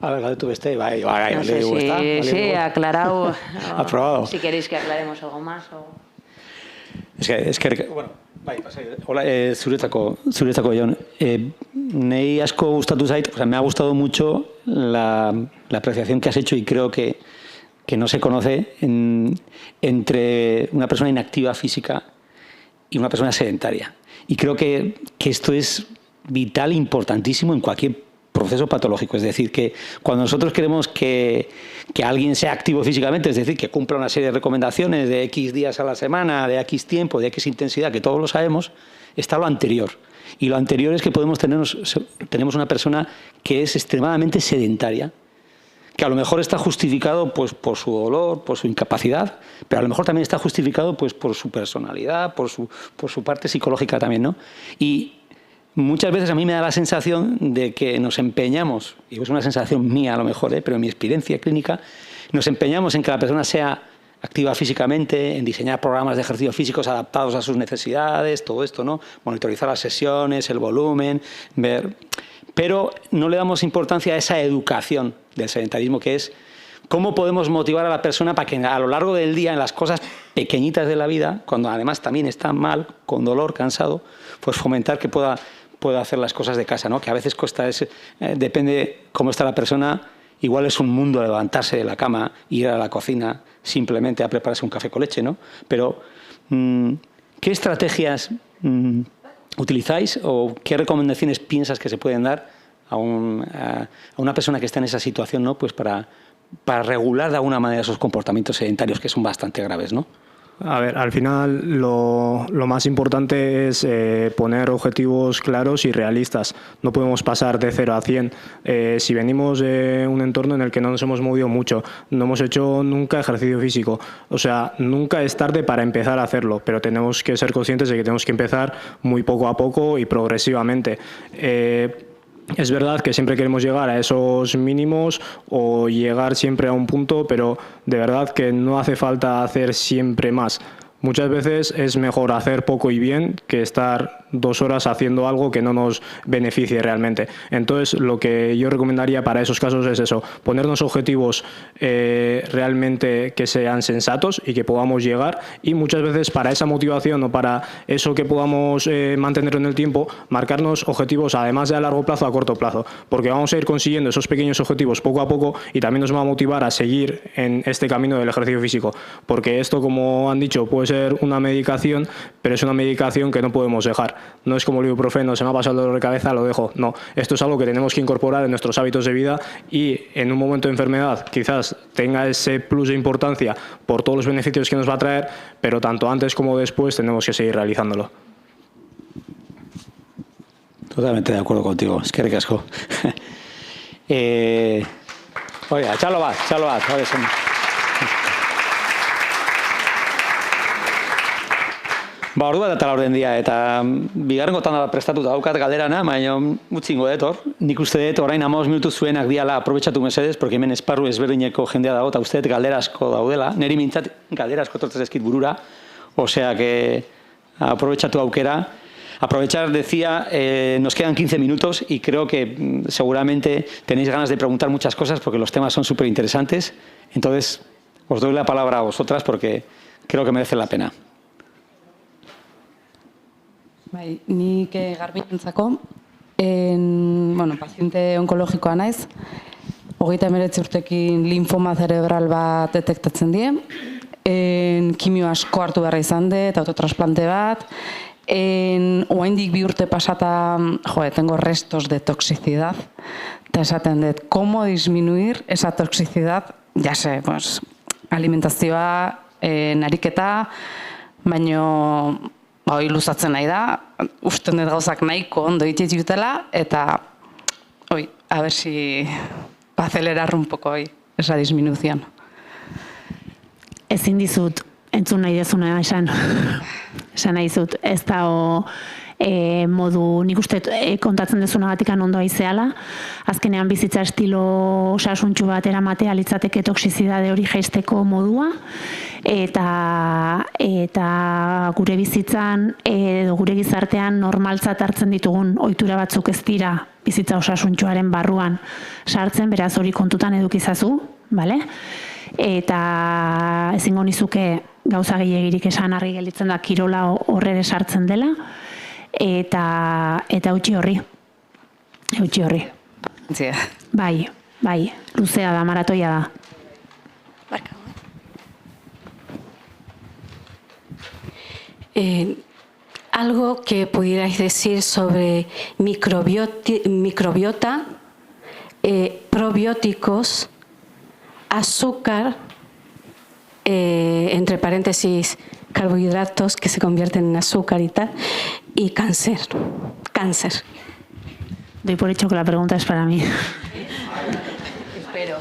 A ver, galdetu beste, bai, No sé si aclarado. Aprobado. Si queréis que aclaremos algo más. Es que bueno, bai, pasai. Hola, zuretzako Jon. Nei asko gustatu zait, o sea, me ha gustado mucho la apreciación que has hecho y creo que no se conoce entre una persona inactiva física y una persona sedentaria. Y creo que esto es vital, importantísimo en cualquier proceso patológico. Es decir, que cuando nosotros queremos que alguien sea activo físicamente, es decir, que cumpla una serie de recomendaciones de X días a la semana, de X tiempo, de X intensidad, que todos lo sabemos, está lo anterior. Y lo anterior es que tenemos una persona que es extremadamente sedentaria, que a lo mejor está justificado pues, por su dolor, por su incapacidad, pero a lo mejor también está justificado pues, por su personalidad, por su parte psicológica también, ¿no? Y muchas veces a mí me da la sensación de que nos empeñamos, y es una sensación mía a lo mejor, pero en mi experiencia clínica, nos empeñamos en que la persona sea activa físicamente, en diseñar programas de ejercicios físicos adaptados a sus necesidades, todo esto, ¿no? Monitorizar las sesiones, el volumen, ver... Pero no le damos importancia a esa educación del sedentarismo, que es cómo podemos motivar a la persona para que a lo largo del día, en las cosas pequeñitas de la vida, cuando además también está mal, con dolor, cansado, pues fomentar que pueda hacer las cosas de casa, ¿no? Que a veces depende cómo está la persona, igual es un mundo levantarse de la cama, ir a la cocina, simplemente a prepararse un café con leche, ¿no? Pero, ¿qué estrategias utilizáis o qué recomendaciones piensas que se pueden dar a una persona que está en esa situación, ¿no? Pues para regular de alguna manera esos comportamientos sedentarios que son bastante graves, ¿no? A ver, al final lo más importante es poner objetivos claros y realistas. No podemos pasar de 0 a 100. Si venimos de un entorno en el que no nos hemos movido mucho, no hemos hecho nunca ejercicio físico, o sea, nunca es tarde para empezar a hacerlo, pero tenemos que ser conscientes de que tenemos que empezar muy poco a poco y progresivamente. Es verdad que siempre queremos llegar a esos mínimos o llegar siempre a un punto, pero de verdad que no hace falta hacer siempre más. Muchas veces es mejor hacer poco y bien que estar 2 horas haciendo algo que no nos beneficie realmente. Entonces, lo que yo recomendaría para esos casos es eso, ponernos objetivos realmente que sean sensatos y que podamos llegar, y muchas veces para esa motivación o para eso que podamos mantener en el tiempo, marcarnos objetivos además de a largo plazo, a corto plazo, porque vamos a ir consiguiendo esos pequeños objetivos poco a poco y también nos va a motivar a seguir en este camino del ejercicio físico, porque esto, como han dicho, puede ser una medicación, pero es una medicación que no podemos dejar. No es como el ibuprofeno, se me ha pasado el dolor de cabeza, lo dejo. No, esto es algo que tenemos que incorporar en nuestros hábitos de vida, y en un momento de enfermedad quizás tenga ese plus de importancia por todos los beneficios que nos va a traer, pero tanto antes como después tenemos que seguir realizándolo. Totalmente de acuerdo contigo, es que ricasco. Oiga, txalo bat, hori zen. Ordu bat eta laurden dia, eta bigarrengo tanda bat prestatuta daukat galderana, baina utzingo dut hor. Nik uste dut orain 15 minutu zuenak diala aprobetxatu mesedez, porque hemen esparru ezberdineko jendea dago, eta uste dut galdera asko daudela. Neri mintzat galdera asko tortzen eskit burura, osea que aprobetxatu aukera. Aprovechar, decía, nos quedan 15 minutos y creo que seguramente tenéis ganas de preguntar muchas cosas porque los temas son súper interesantes. Entonces, os doy la palabra a vosotras porque creo que merece la pena. Bai, nik garbientzako, paziente onkologikoa naiz, 39 urtekin linfoma cerebral bat detektatzen die, kimio asko hartu beharra izan dut, autotrasplante bat, oraindik 2 urte pasata, tengo restos de toxicidad, eta esaten dut, ¿cómo disminuir esa toxicidad? Ya sé, pues, alimentazioa, nariketa, baino hori luzatzen nahi da, usten dut gauzak nahiko ondo itiet jutela, eta, a ver si acelerar un poco esa disminución. Ezin dizut, entzun nahi dezuna esan nahi dizut, ez da modu, nik uste kontatzen dezunagatik ondo aizeala, azkenean bizitza estilo osasuntsu bat eramatea litzateke toxizidade hori jaisteko modua, eta gure bizitzan edo gure gizartean normaltzat hartzen ditugun ohitura batzuk ez dira bizitza osasuntsuaren barruan sartzen, beraz hori kontutan edukizazu, bale? Eta ezingo nizuke gauza gehiegirik esan, argi gelditzen da kirola horrere sartzen dela, eta utzi horri. Bai, luzea da, maratoia da. Algo que pudierais decir sobre microbiota, probióticos, azúcar, entre paréntesis, carbohidratos que se convierten en azúcar y tal, y cáncer. Doy por hecho que la pregunta es para mí. Espero.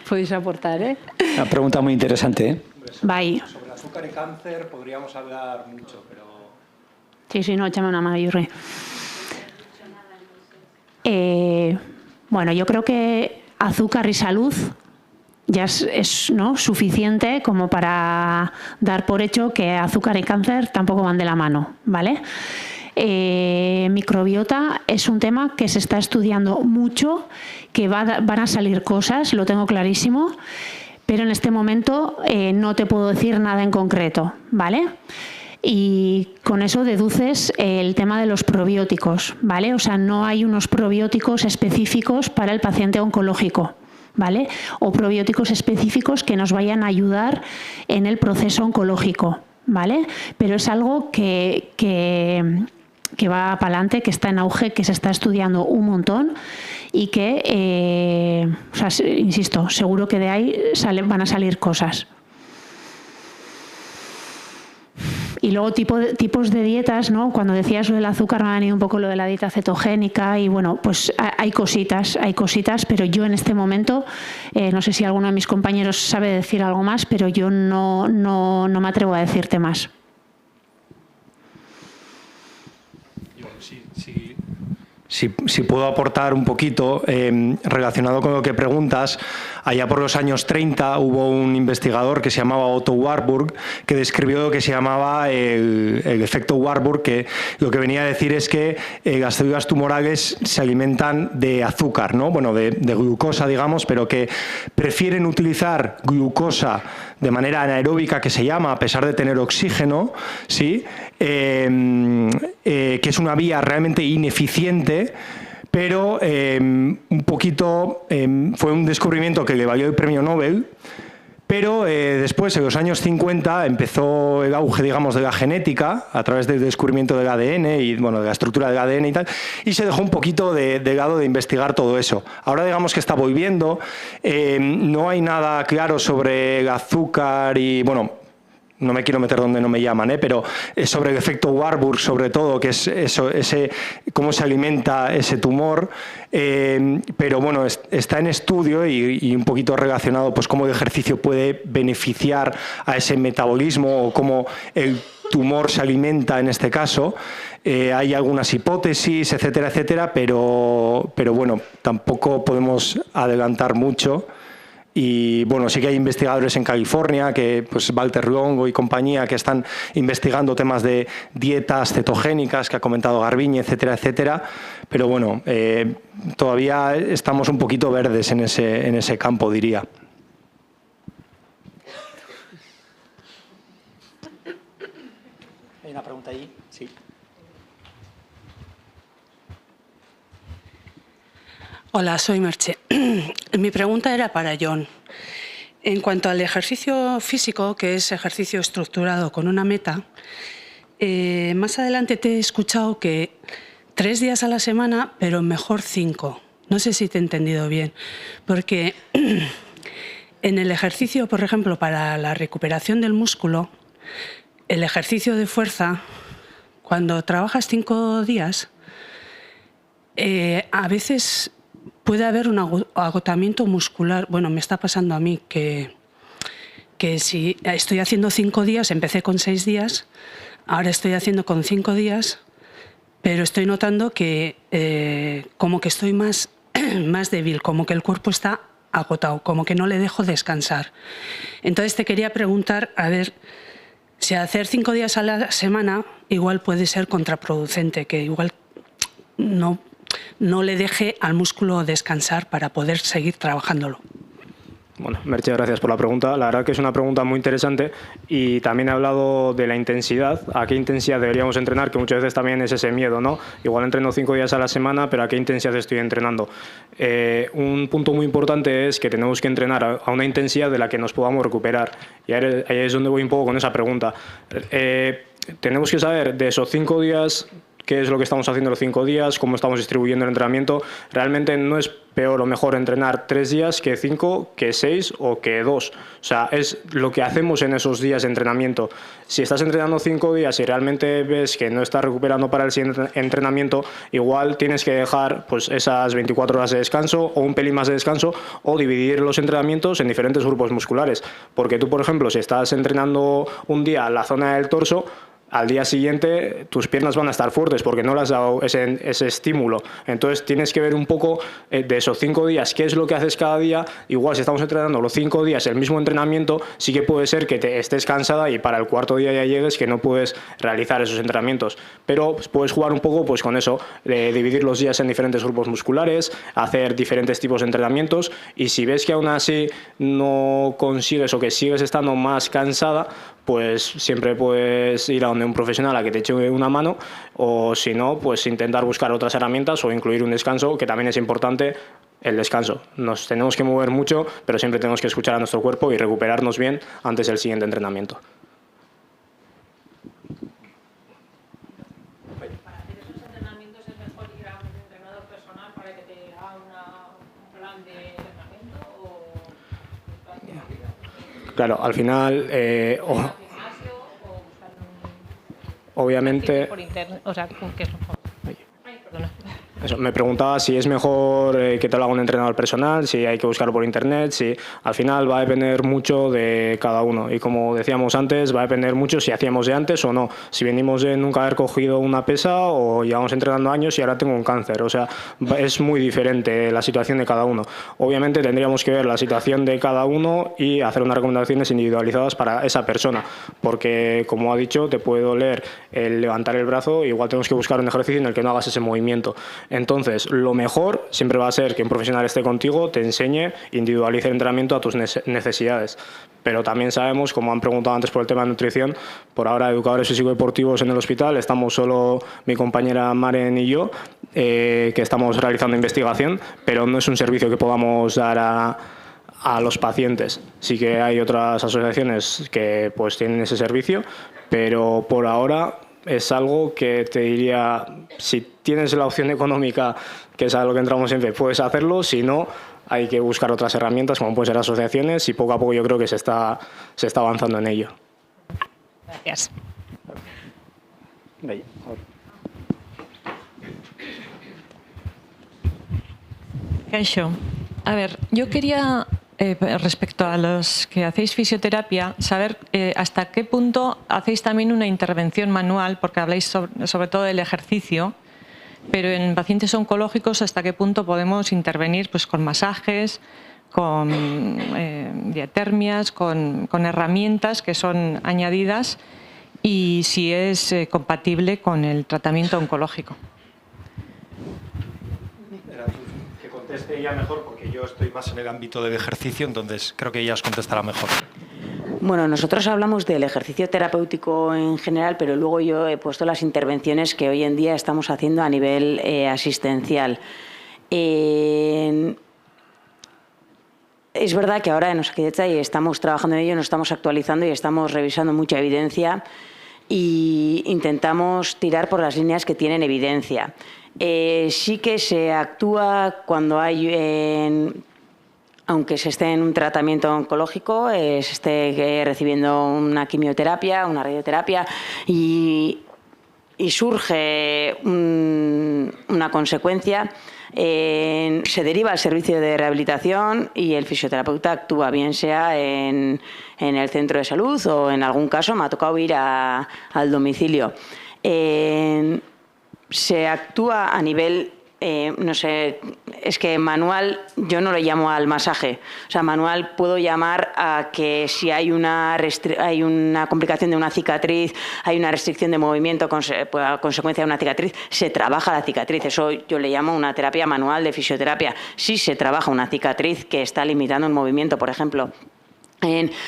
Podéis aportar, ¿eh? Una pregunta muy interesante, ¿eh? Bai. Sobre azúcar y cáncer podríamos hablar mucho, pero... Sí, no, échame una mano, Yurri. Bueno, yo creo que azúcar y salud ya es ¿no? suficiente como para dar por hecho que azúcar y cáncer tampoco van de la mano, ¿vale? Microbiota es un tema que se está estudiando mucho, que van a salir cosas, lo tengo clarísimo, pero en este momento no te puedo decir nada en concreto, ¿vale? Y con eso deduces el tema de los probióticos, ¿vale? O sea, no hay unos probióticos específicos para el paciente oncológico, ¿vale? O probióticos específicos que nos vayan a ayudar en el proceso oncológico, ¿vale? Pero es algo que va para adelante, que está en auge, que se está estudiando un montón y que, o sea, insisto, seguro que de ahí van a salir cosas. Y luego tipos de dietas, ¿no? Cuando decías lo del azúcar me ha venido un poco lo de la dieta cetogénica y bueno, pues hay cositas, pero yo en este momento, no sé si alguno de mis compañeros sabe decir algo más, pero yo no me atrevo a decirte más. si puedo aportar un poquito, relacionado con lo que preguntas, allá por los años 30 hubo un investigador que se llamaba Otto Warburg que describió lo que se llamaba el efecto Warburg, que lo que venía a decir es que las células tumorales se alimentan de azúcar, ¿no? Bueno, de glucosa, digamos, pero que prefieren utilizar glucosa de manera anaeróbica, que se llama, a pesar de tener oxígeno, ¿sí? Que es una vía realmente ineficiente, pero un poquito fue un descubrimiento que le valió el premio Nobel, pero después, en los años 50, empezó el auge, digamos, de la genética a través del descubrimiento del ADN y, bueno, de la estructura del ADN y tal, y se dejó un poquito de lado de investigar todo eso. Ahora, digamos que está volviendo, no hay nada claro sobre el azúcar y, bueno, no me quiero meter donde no me llaman, pero sobre el efecto Warburg, sobre todo, que es eso, cómo se alimenta ese tumor, pero bueno, está en estudio y un poquito relacionado, pues cómo el ejercicio puede beneficiar a ese metabolismo o cómo el tumor se alimenta en este caso. Hay algunas hipótesis, etcétera, etcétera, pero bueno, tampoco podemos adelantar mucho. Y bueno, sí que hay investigadores en California, que pues Walter Longo y compañía, que están investigando temas de dietas cetogénicas, que ha comentado Garbiñe, etcétera, etcétera. Pero bueno, todavía estamos un poquito verdes en ese campo, diría. Hay una pregunta allí, sí. Hola, soy Merche. Mi pregunta era para John. En cuanto al ejercicio físico, que es ejercicio estructurado con una meta, más adelante te he escuchado que 3 días a la semana, pero mejor 5. No sé si te he entendido bien, porque en el ejercicio, por ejemplo, para la recuperación del músculo, el ejercicio de fuerza, cuando trabajas 5 días, a veces puede haber un agotamiento muscular. Bueno, me está pasando a mí que si estoy haciendo 5 días, empecé con 6 días, ahora estoy haciendo con 5 días, pero estoy notando que como que estoy más débil, como que el cuerpo está agotado, como que no le dejo descansar. Entonces te quería preguntar, a ver, si hacer 5 días a la semana igual puede ser contraproducente, que igual no le deje al músculo descansar para poder seguir trabajándolo. Bueno, Merche, gracias por la pregunta. La verdad que es una pregunta muy interesante y también he hablado de la intensidad. ¿A qué intensidad deberíamos entrenar? Que muchas veces también es ese miedo, ¿no? Igual entreno 5 días a la semana, pero ¿a qué intensidad estoy entrenando? Un punto muy importante es que tenemos que entrenar a una intensidad de la que nos podamos recuperar. Y ahí es donde voy un poco con esa pregunta. Tenemos que saber de esos 5 días... qué es lo que estamos haciendo los 5 días, cómo estamos distribuyendo el entrenamiento. Realmente no es peor o mejor entrenar 3 días que 5, que 6 o que 2. O sea, es lo que hacemos en esos días de entrenamiento. Si estás entrenando 5 días y realmente ves que no estás recuperando para el siguiente entrenamiento, igual tienes que dejar pues, esas 24 horas de descanso o un pelín más de descanso o dividir los entrenamientos en diferentes grupos musculares. Porque tú, por ejemplo, si estás entrenando un día la zona del torso, al día siguiente tus piernas van a estar fuertes porque no le has dado ese estímulo. Entonces tienes que ver un poco de esos 5 días qué es lo que haces cada día. Igual si estamos entrenando los 5 días el mismo entrenamiento, sí que puede ser que te estés cansada y para el 4.º día ya llegues que no puedes realizar esos entrenamientos. Pero pues, puedes jugar un poco pues, con eso, dividir los días en diferentes grupos musculares, hacer diferentes tipos de entrenamientos y si ves que aún así no consigues o que sigues estando más cansada, pues siempre puedes ir a donde un profesional a que te eche una mano o si no, pues intentar buscar otras herramientas o incluir un descanso, que también es importante el descanso. Nos tenemos que mover mucho, pero siempre tenemos que escuchar a nuestro cuerpo y recuperarnos bien antes del siguiente entrenamiento. Para hacer esos entrenamientos es mejor ir a un entrenador personal para que te haga un plan de entrenamiento o... Claro, al final... Obviamente... Por internet, o sea, ¿qué es lo mejor? Ay, perdona. Eso, me preguntaba si es mejor que te lo haga un entrenador personal, si hay que buscarlo por internet, si al final va a depender mucho de cada uno. Y como decíamos antes, va a depender mucho si hacíamos de antes o no. Si venimos de nunca haber cogido una pesa o llevamos entrenando años y ahora tengo un cáncer. O sea, es muy diferente la situación de cada uno. Obviamente tendríamos que ver la situación de cada uno y hacer unas recomendaciones individualizadas para esa persona. Porque, como ha dicho, te puede doler el levantar el brazo, igual tenemos que buscar un ejercicio en el que no hagas ese movimiento. Entonces, lo mejor siempre va a ser que un profesional esté contigo, te enseñe, individualice el entrenamiento a tus necesidades. Pero también sabemos, como han preguntado antes por el tema de nutrición, por ahora educadores físico-deportivos en el hospital, estamos solo mi compañera Maren y yo, que estamos realizando investigación, pero no es un servicio que podamos dar a los pacientes. Sí que hay otras asociaciones que pues tienen ese servicio, pero por ahora es algo que te diría, si tienes la opción económica, que es a lo que entramos siempre, puedes hacerlo, si no, hay que buscar otras herramientas como pueden ser asociaciones y poco a poco yo creo que se está avanzando en ello. Gracias. Kaixo. A ver, yo quería, respecto a los que hacéis fisioterapia, saber hasta qué punto hacéis también una intervención manual, porque habláis sobre todo del ejercicio, pero en pacientes oncológicos, ¿hasta qué punto podemos intervenir pues, con masajes, con diatermias, con herramientas que son añadidas y si es compatible con el tratamiento oncológico? Que conteste ella mejor, porque yo estoy más en el ámbito del ejercicio, entonces creo que ella os contestará mejor. Bueno, nosotros hablamos del ejercicio terapéutico en general, pero luego yo he puesto las intervenciones que hoy en día estamos haciendo a nivel asistencial. Es verdad que ahora en Osakidetza y estamos trabajando en ello, nos estamos actualizando y estamos revisando mucha evidencia y intentamos tirar por las líneas que tienen evidencia. Sí que se actúa cuando hay... aunque se esté en un tratamiento oncológico, se esté recibiendo una quimioterapia, una radioterapia y surge una consecuencia, se deriva al servicio de rehabilitación y el fisioterapeuta actúa, bien sea en el centro de salud o en algún caso me ha tocado ir al domicilio. Se actúa a nivel... no sé, es que manual yo no lo llamo al masaje. O sea, manual puedo llamar a que si hay una complicación de una cicatriz, hay una restricción de movimiento a consecuencia de una cicatriz, se trabaja la cicatriz. Eso yo le llamo una terapia manual de fisioterapia. Si se trabaja una cicatriz que está limitando un movimiento, por ejemplo.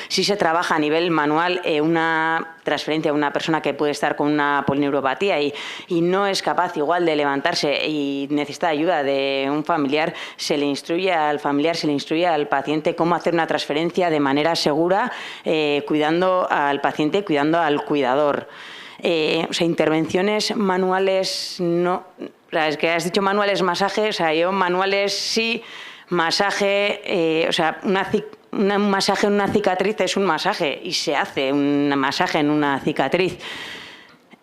Si se trabaja a nivel manual una transferencia a una persona que puede estar con una polineuropatía y no es capaz igual de levantarse y necesita ayuda de un familiar, se le instruye al familiar, se le instruye al paciente cómo hacer una transferencia de manera segura, cuidando al paciente, cuidando al cuidador. O sea, intervenciones manuales no... Es que has dicho manuales, masajes, o sea, yo manuales sí, masaje, o sea, un masaje en una cicatriz es un masaje y se hace un masaje en una cicatriz.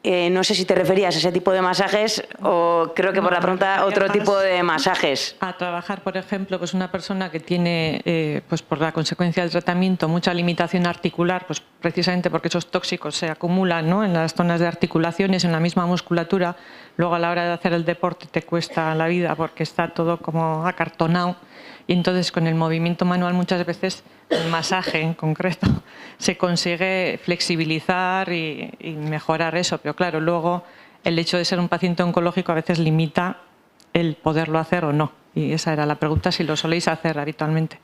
No sé si te referías a ese tipo de masajes o creo que por la pregunta otro tipo de masajes. A trabajar, por ejemplo, pues una persona que tiene, pues por la consecuencia del tratamiento, mucha limitación articular, pues precisamente porque esos tóxicos se acumulan, ¿no?, en las zonas de articulaciones, en la misma musculatura. Luego a la hora de hacer el deporte te cuesta la vida porque está todo como acartonado. Y entonces con el movimiento manual muchas veces, el masaje en concreto, se consigue flexibilizar y mejorar eso. Pero claro, luego el hecho de ser un paciente oncológico a veces limita el poderlo hacer o no. Y esa era la pregunta, si lo soléis hacer habitualmente.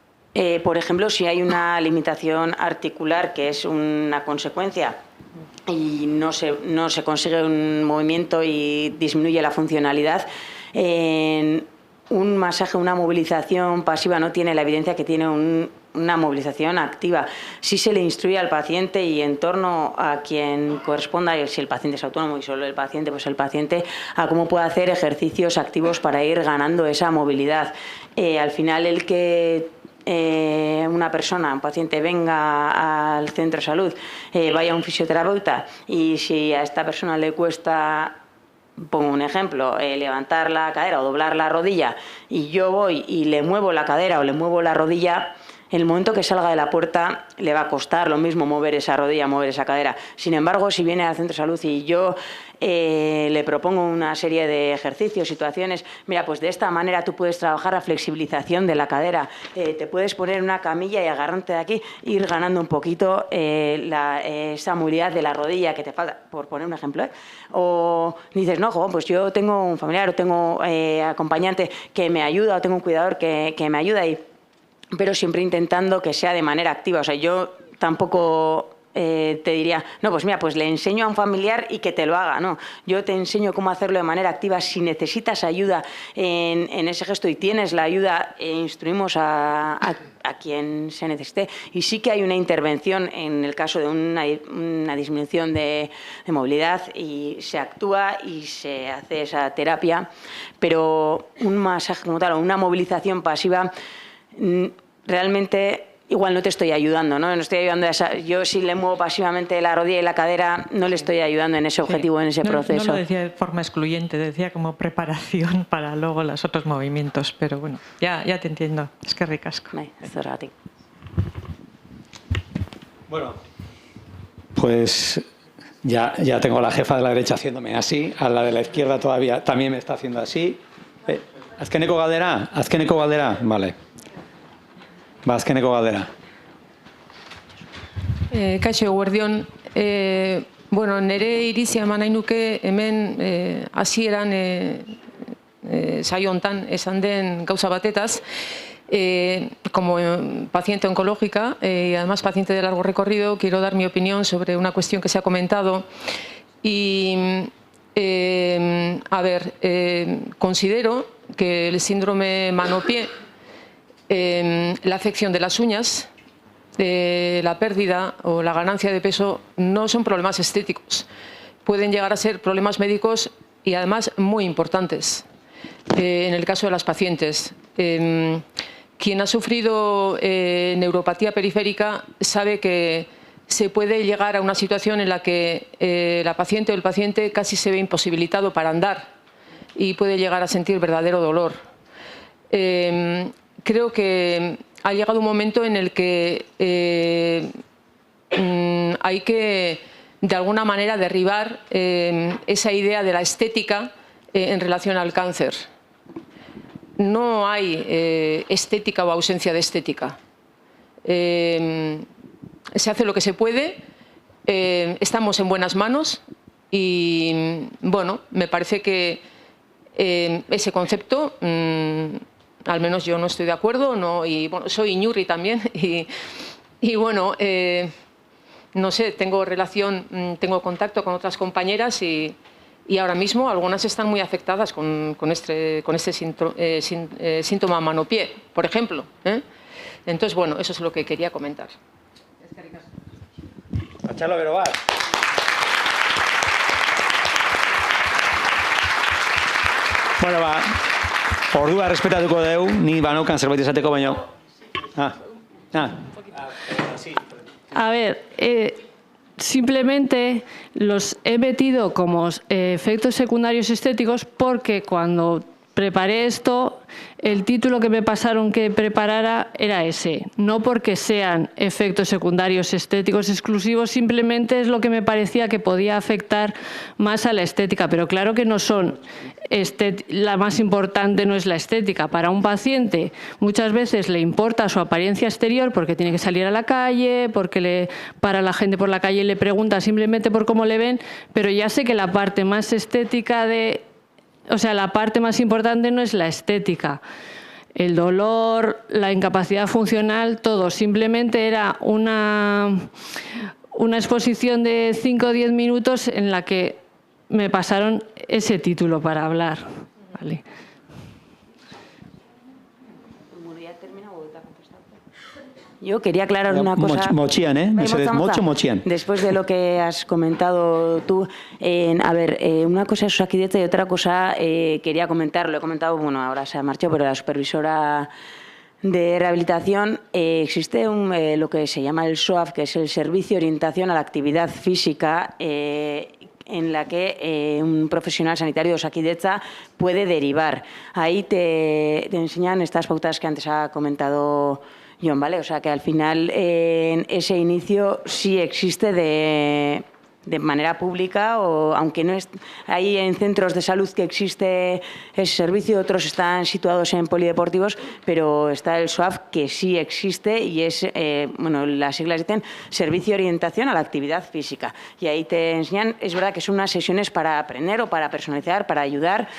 Por ejemplo, si hay una limitación articular que es una consecuencia y no se consigue un movimiento y disminuye la funcionalidad, un masaje, una movilización pasiva no tiene la evidencia que tiene una movilización activa. Si se le instruye al paciente y en torno a quien corresponda, y si el paciente es autónomo y solo el paciente, pues el paciente a cómo puede hacer ejercicios activos para ir ganando esa movilidad. Al final el que una persona, un paciente venga al centro de salud, vaya a un fisioterapeuta y si a esta persona le cuesta pongo un ejemplo, levantar la cadera o doblar la rodilla y yo voy y le muevo la cadera o le muevo la rodilla, en el momento que salga de la puerta le va a costar lo mismo mover esa rodilla, mover esa cadera. Sin embargo, si viene al centro de salud y yo le propongo una serie de ejercicios, situaciones, mira, pues de esta manera tú puedes trabajar la flexibilización de la cadera, te puedes poner una camilla y agarrarte de aquí, ir ganando un poquito esa movilidad de la rodilla que te falta, por poner un ejemplo, ¿eh? O dices, no, pues yo tengo un familiar o tengo acompañante que me ayuda o tengo un cuidador que me ayuda pero siempre intentando que sea de manera activa. O sea, yo tampoco te diría, no, pues mira, pues le enseño a un familiar y que te lo haga. No, yo te enseño cómo hacerlo de manera activa. Si necesitas ayuda en ese gesto y tienes la ayuda, instruimos a quien se necesite. Y sí que hay una intervención en el caso de una disminución de movilidad y se actúa y se hace esa terapia, pero un masaje como tal o una movilización pasiva realmente igual no te estoy ayudando, ¿no? No estoy ayudando yo si le muevo pasivamente la rodilla y la cadera no le estoy ayudando en ese objetivo, en ese proceso. No lo decía de forma excluyente, decía como preparación para luego los otros movimientos, pero bueno, ya te entiendo, es que ricasco. Bueno, pues ya tengo a la jefa de la derecha haciéndome así, a la de la izquierda todavía también me está haciendo así. ¿Azkeneko galdera? ¿Azkeneko galdera? Vale. Ba, azkeneko galdera. Kaixo, eguerdion. Bueno, nire irizia eman nahi nuke hemen hasieran saio hontan esan den gauza batetaz, como paciente oncológica y además paciente de largo recorrido, quiero dar mi opinión sobre una cuestión que se ha comentado y, a ver, considero que el síndrome mano-pie, la afección de las uñas, la pérdida o la ganancia de peso no son problemas estéticos. Pueden llegar a ser problemas médicos y además muy importantes. En el caso de las pacientes, quien ha sufrido neuropatía periférica sabe que se puede llegar a una situación en la que la paciente o el paciente casi se ve imposibilitado para andar y puede llegar a sentir verdadero dolor. Creo que ha llegado un momento en el que hay que, de alguna manera, derribar esa idea de la estética en relación al cáncer. No hay estética o ausencia de estética. Se hace lo que se puede, estamos en buenas manos y, bueno, me parece que ese concepto, al menos yo no estoy de acuerdo, no, y bueno, soy Iñurri también y bueno, no sé, tengo contacto con otras compañeras y ahora mismo algunas están muy afectadas con este síntoma mano-pie, por ejemplo. Entonces, bueno, eso es lo que quería comentar. Patxalo bero bat. Bueno, ba, ordua respetatuko dugu, ni banaukan zerbait esateko baino. A ver, simplemente los he metido como efectos secundarios estéticos porque cuando preparé esto, el título que me pasaron que preparara era ese. No porque sean efectos secundarios estéticos exclusivos, simplemente es lo que me parecía que podía afectar más a la estética. Pero claro que no son, la más importante no es la estética. Para un paciente muchas veces le importa su apariencia exterior porque tiene que salir a la calle, porque para la gente por la calle le pregunta simplemente por cómo le ven, pero ya sé que la parte más estética la parte más importante no es la estética. El dolor, la incapacidad funcional, todo. Simplemente era una exposición de 5 o 10 minutos en la que me pasaron ese título para hablar. Vale. Yo quería aclarar una cosa. Mochian, mochian. Después de lo que has comentado tú, a ver, una cosa es Osakidetza y otra cosa quería comentar, lo he comentado, bueno, ahora se ha marchado, pero la supervisora de rehabilitación, existe lo que se llama el SOAF, que es el Servicio de Orientación a la Actividad Física, en la que un profesional sanitario de Osakidetza puede derivar. Ahí te enseñan estas pautas que antes ha comentado Jon, ¿vale? O sea, que al final en ese inicio sí existe de manera pública, o aunque no es, hay en centros de salud que existe ese servicio, otros están situados en polideportivos, pero está el SOAF que sí existe y es, bueno, las siglas dicen Servicio de Orientación a la Actividad Física. Y ahí te enseñan, es verdad que son unas sesiones para aprender o para personalizar, para ayudar,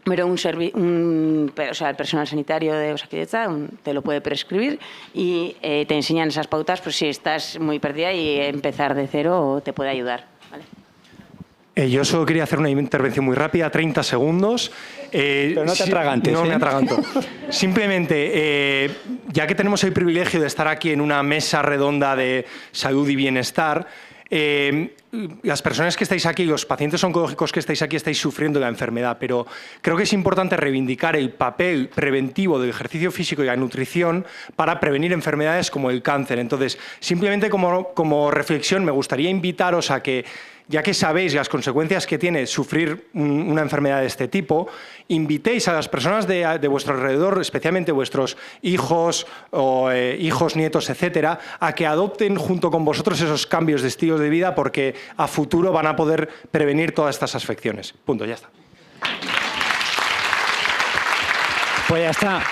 pero o sea, el personal sanitario de Osakidetza te lo puede prescribir y te enseñan esas pautas, pues si estás muy perdida y empezar de cero te puede ayudar. ¿Vale? Yo solo quería hacer una intervención muy rápida, 30 segundos. Pero no te atragantes. No me atraganto. Simplemente, ya que tenemos el privilegio de estar aquí en una mesa redonda de salud y bienestar, las personas que estáis aquí, los pacientes oncológicos que estáis aquí, estáis sufriendo la enfermedad, pero creo que es importante reivindicar el papel preventivo del ejercicio físico y la nutrición para prevenir enfermedades como el cáncer. Entonces, simplemente como reflexión, me gustaría invitaros a que, ya que sabéis las consecuencias que tiene sufrir una enfermedad de este tipo, invitéis a las personas de vuestro alrededor, especialmente vuestros hijos o hijos, nietos, etcétera, a que adopten junto con vosotros esos cambios de estilo de vida, porque a futuro van a poder prevenir todas estas afecciones. Punto, ya está. Pues ya está.